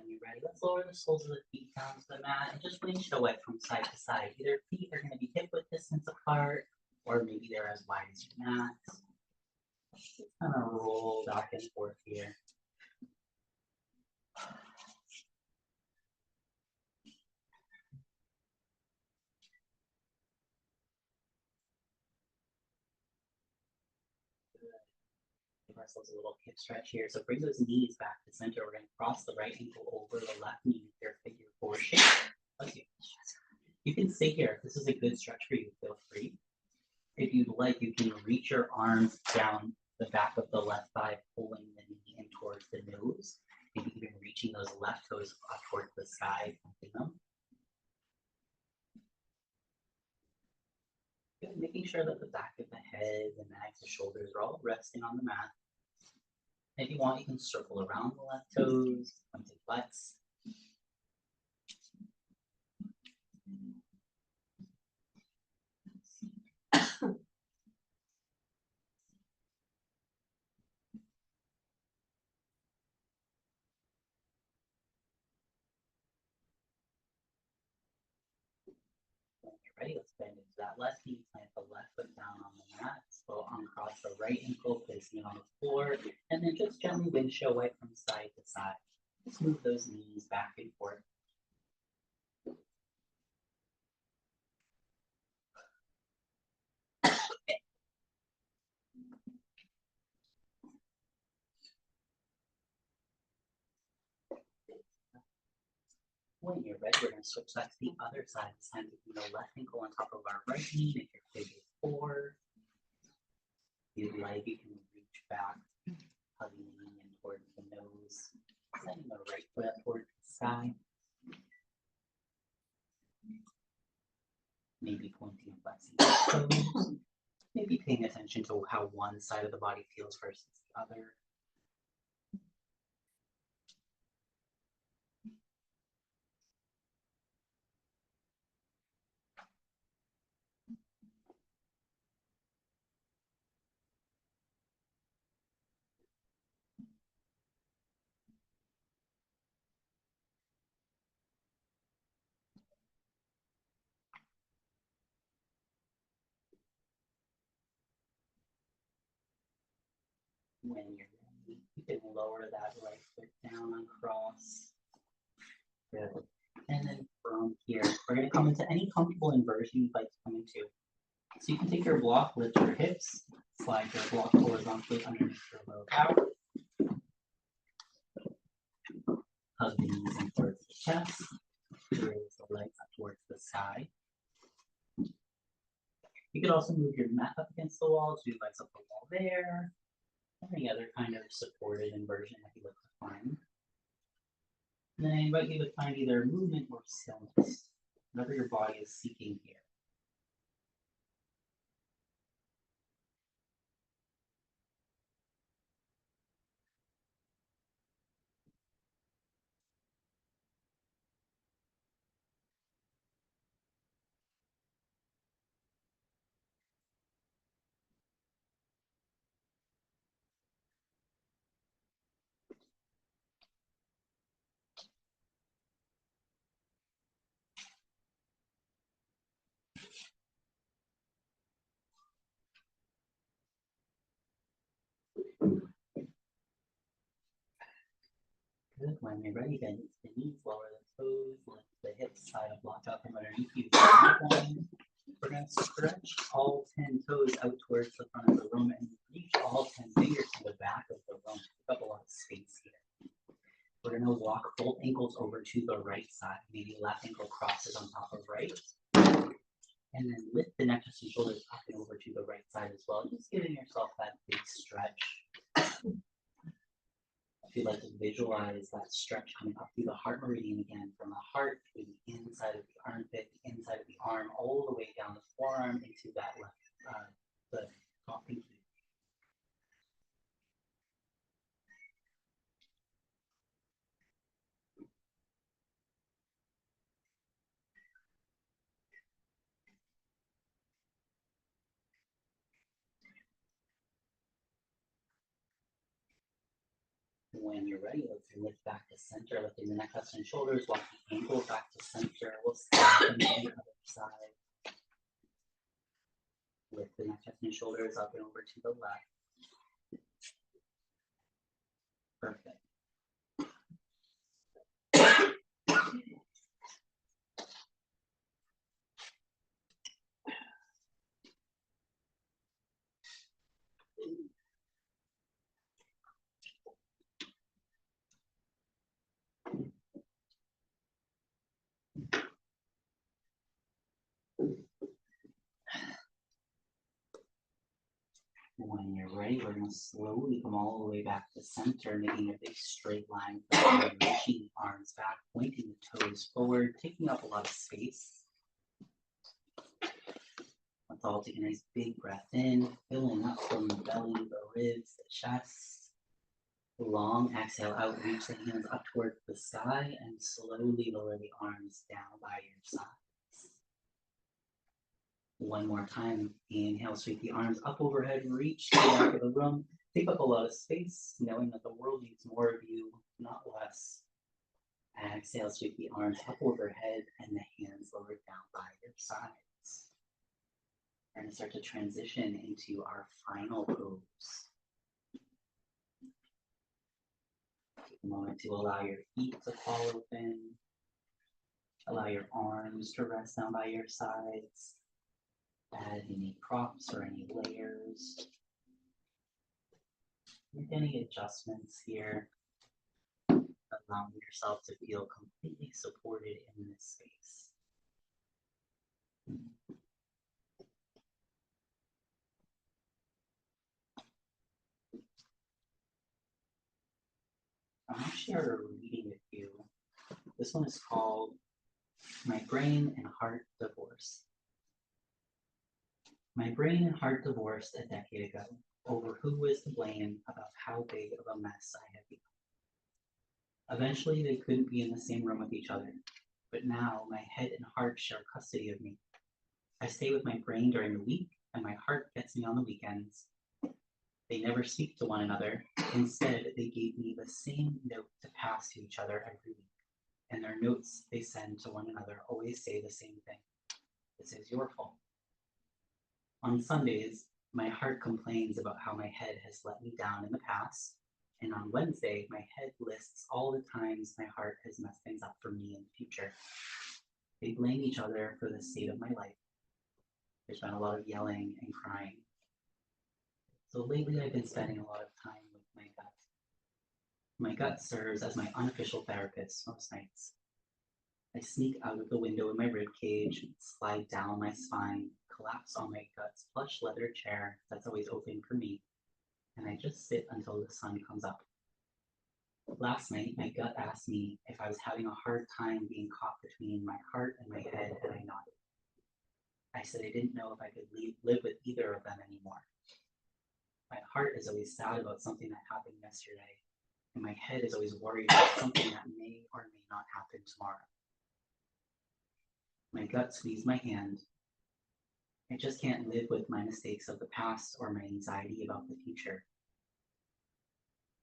B: when you're ready, let's lower the soles of the feet down to the mat and just windshield wipe from side to side. Either feet are going to be hip width distance apart, or maybe they're as wide as your mat. Just kind of roll back and forth here. Give ourselves a little hip stretch here. So bring those knees back to center. We're going to cross the right ankle over the left knee with your figure four shape. Okay. You can stay here. If this is a good stretch for you, feel free. If you'd like, you can reach your arms down the back of the left thigh, pulling the knee in towards the nose. Maybe even reaching those left toes up towards the sky, pumping them. Good. Making sure that the back of the head, the neck, the shoulders are all resting on the mat. If you want, you can circle around the left toes, pointed butts. When you're ready, let's bend into that left knee, plant the left foot down on the mat, so uncross the right ankle, placing it on the floor, and then just gently windshield wipe from side to side. Just move those knees back and forth. When you're ready, we're going to switch that to the other side. This time, keeping the left ankle on top of our right knee, make your figure four. If you'd like, you can reach back, hugging the knee in towards the nose, sending the right foot up towards the sky. Maybe pointing and flexing the toes. Maybe paying attention to how one side of the body feels versus the other. When you're ready, you can lower that right foot down across. Good. And then from here, we're going to come into any comfortable inversion you'd like to come into. So you can take your block, lift your hips, slide your block horizontally underneath your low back. Hug the knees in towards the chest. Raise the legs up towards the side. You could also move your mat up against the wall, so your legs up the wall there. Any other kind of supported inversion that you like to find. And then I invite you to find either movement or stillness, whatever your body is seeking here. Good. When you're ready, bend the knees, lower the toes, lift the hips, side of block out from underneath you. We're going to stretch all 10 toes out towards the front of the room and reach all 10 fingers to the back of the room. Pick up a lot of space here. We're going to walk both ankles over to the right side. Maybe left ankle crosses on top of right. And then lift the neck and shoulders up and over to the right side as well. Just giving yourself that big stretch. If you'd like to visualize that stretch coming up through the heart meridian again, from the heart to the inside of the armpit, the inside of the arm, all the way down the forearm into that left, the top pinky. When you're ready, let's lift back to center, lifting the neck, chest, and shoulders, walk the ankles back to center. We'll step them to the other side. Lift the neck, chest, and shoulders up and over to the left. Perfect. When you're ready, we're going to slowly come all the way back to center, making a big straight line, reaching the arms back, pointing the toes forward, taking up a lot of space. Let's all take a nice big breath in, filling up from the belly, the ribs, the chest. Long exhale out, reach the hands up towards the sky, and slowly lower the arms down by your sides. One more time, inhale, sweep the arms up overhead, reach to the back of the room, take up a lot of space, knowing that the world needs more of you, not less. Exhale, sweep the arms up overhead and the hands lowered down by your sides. We're going to start to transition into our final pose. Take a moment to allow your feet to fall open. Allow your arms to rest down by your sides. Add any props or any layers. Make any adjustments here. Allowing yourself to feel completely supported in this space. I'm going to share a reading with you. This one is called My Brain and Heart Divorce. My brain and heart divorced a decade ago over who was to blame about how big of a mess I had become. Eventually, they couldn't be in the same room with each other, but now my head and heart share custody of me. I stay with my brain during the week, and my heart gets me on the weekends. They never speak to one another. Instead, they gave me the same note to pass to each other every week, and their notes they send to one another always say the same thing. This is your fault. On Sundays, my heart complains about how my head has let me down in the past, and on Wednesday, my head lists all the times my heart has messed things up for me in the future. They blame each other for the state of my life. There's been a lot of yelling and crying. So lately, I've been spending a lot of time with my gut. My gut serves as my unofficial therapist most nights. I sneak out of the window in my rib cage, slide down my spine, collapse on my gut's plush leather chair that's always open for me, and I just sit until the sun comes up. Last night, my gut asked me if I was having a hard time being caught between my heart and my head, and I nodded. I said I didn't know if I could live with either of them anymore. My heart is always sad about something that happened yesterday, and my head is always worried about something that may or may not happen tomorrow. My gut squeezed my hand. I just can't live with my mistakes of the past or my anxiety about the future.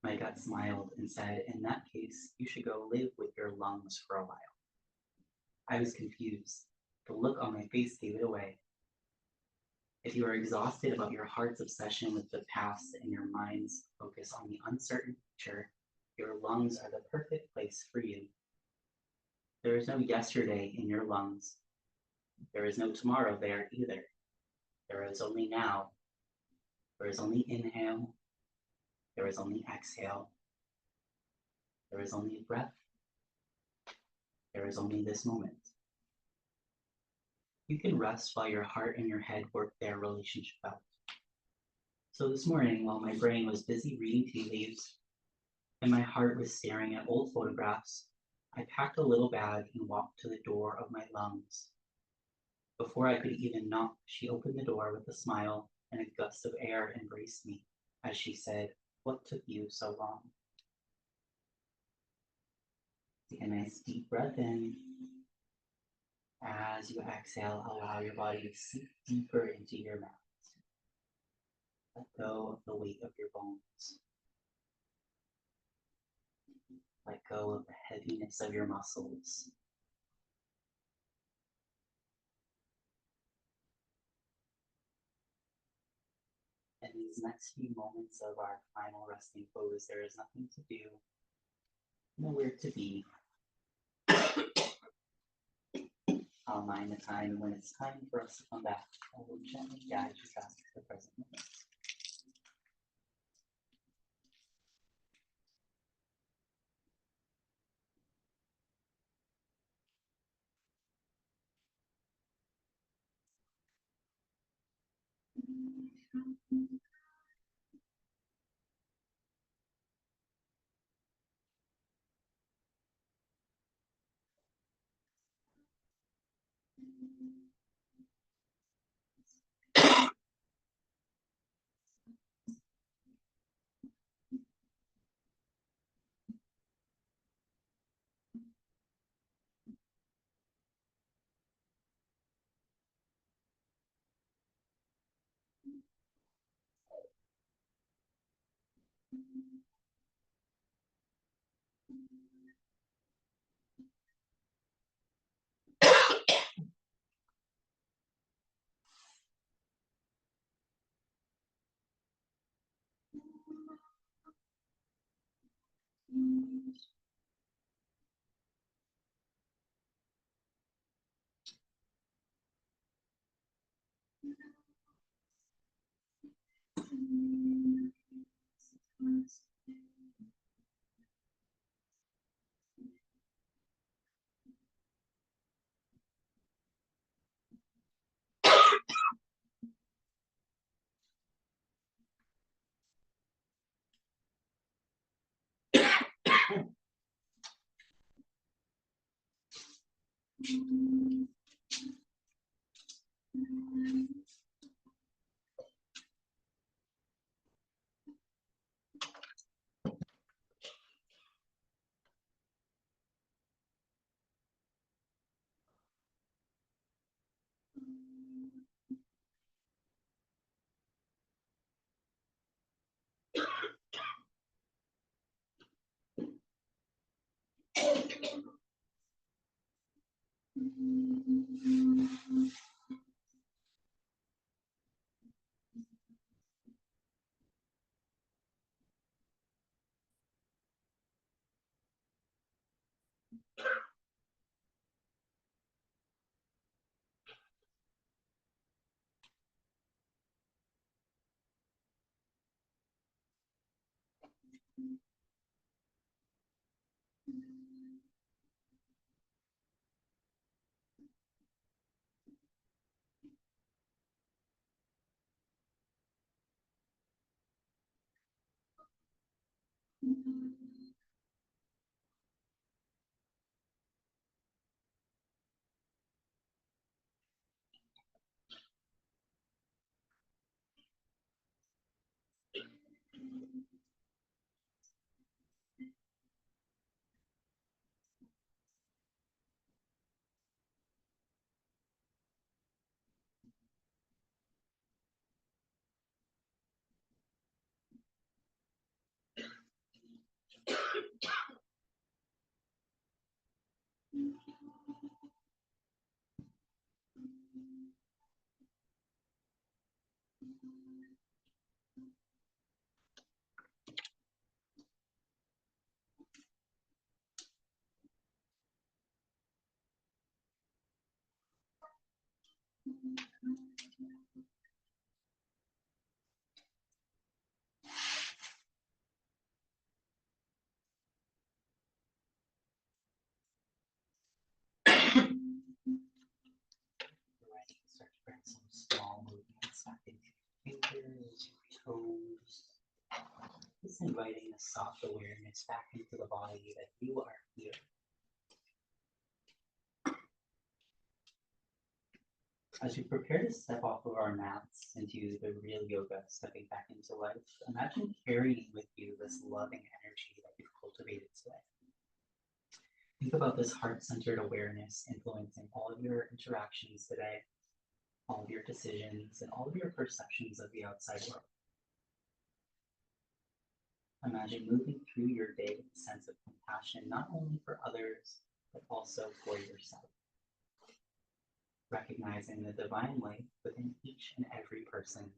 B: My gut smiled and said, in that case, you should go live with your lungs for a while. I was confused. The look on my face gave it away. If you are exhausted about your heart's obsession with the past and your mind's focus on the uncertain future, your lungs are the perfect place for you. There is no yesterday in your lungs. There is no tomorrow there either. There is only now. There is only inhale. There is only exhale. There is only breath. There is only this moment. You can rest while your heart and your head work their relationship out. So this morning, while my brain was busy reading tea leaves and my heart was staring at old photographs, I packed a little bag and walked to the door of my lungs. Before I could even knock, she opened the door with a smile, and a gust of air embraced me as she said, "What took you so long?" Take a nice deep breath in. As you exhale, allow your body to sink deeper into your mat. Let go of the weight of your bones. Let go of the heaviness of your muscles. In these next few moments of our final resting pose, there is nothing to do, nowhere to be. I'll mind the time, and when it's time for us to come back, I will gently guide you back to the present moment. Ready to start to bring some small movements back into your fingers, your toes. Just inviting a soft awareness back into the body that you are here. As we prepare to step off of our mats into the real yoga, stepping back into life, imagine carrying with you this loving energy that you've cultivated today. Think about this heart-centered awareness influencing all of your interactions today, all of your decisions, and all of your perceptions of the outside world. Imagine moving through your day with a sense of compassion, not only for others, but also for yourself. Recognizing the divine light within each and every person.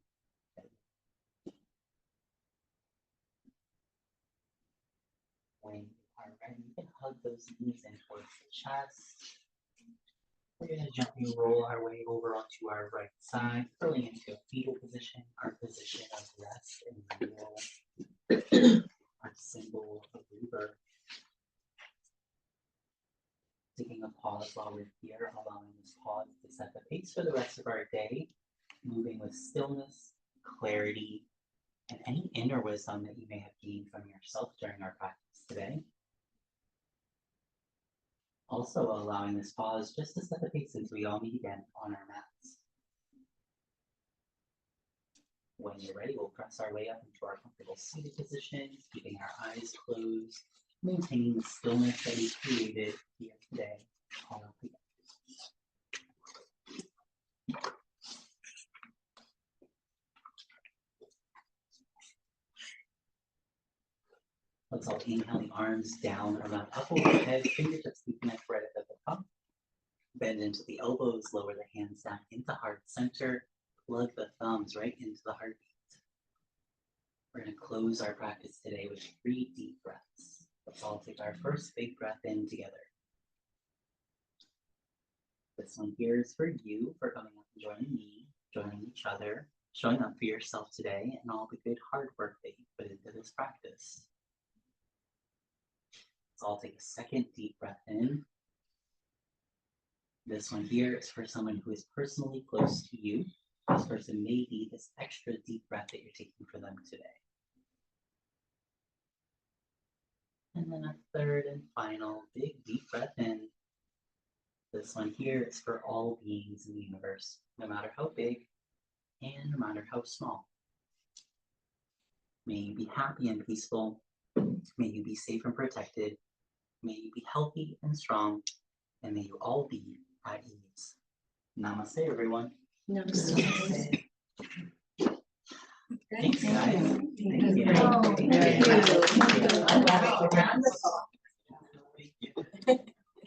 B: When you are ready, you can hug those knees in towards the chest. We're going to gently roll our way over onto our right side, curling into a fetal position, our position of rest and renewal, our symbol of rebirth. Taking a pause while we're here, allowing this pause to set the pace for the rest of our day, moving with stillness, clarity, and any inner wisdom that you may have gained from yourself during our practice today. Also allowing this pause just to set the pace as we all meet again on our mats. When you're ready, we'll press our way up into our comfortable seated position, keeping our eyes closed, maintaining the stillness that we created here today. All together. Let's all inhale the arms down around up over the head, fingertips can connect right at the top. Bend into the elbows, lower the hands down into heart center, plug the thumbs right into the heartbeat. We're going to close our practice today with 3 deep breaths. Let's all take our first big breath in together. This one here is for you, for coming up and joining me, joining each other, showing up for yourself today, and all the good hard work that you put into this practice. Let's all take a second deep breath in. This one here is for someone who is personally close to you. This person may need this extra deep breath that you're taking for them today. And then a third and final big deep breath in. This one here is for all beings in the universe, no matter how big and no matter how small. May you be happy and peaceful. May you be safe and protected. May you be healthy and strong. And may you all be at ease. Namaste, everyone.
A: Namaste.
B: Thanks, guys. Thank you.
A: Oh,
B: Thank you.
A: thank you.
B: Thank you.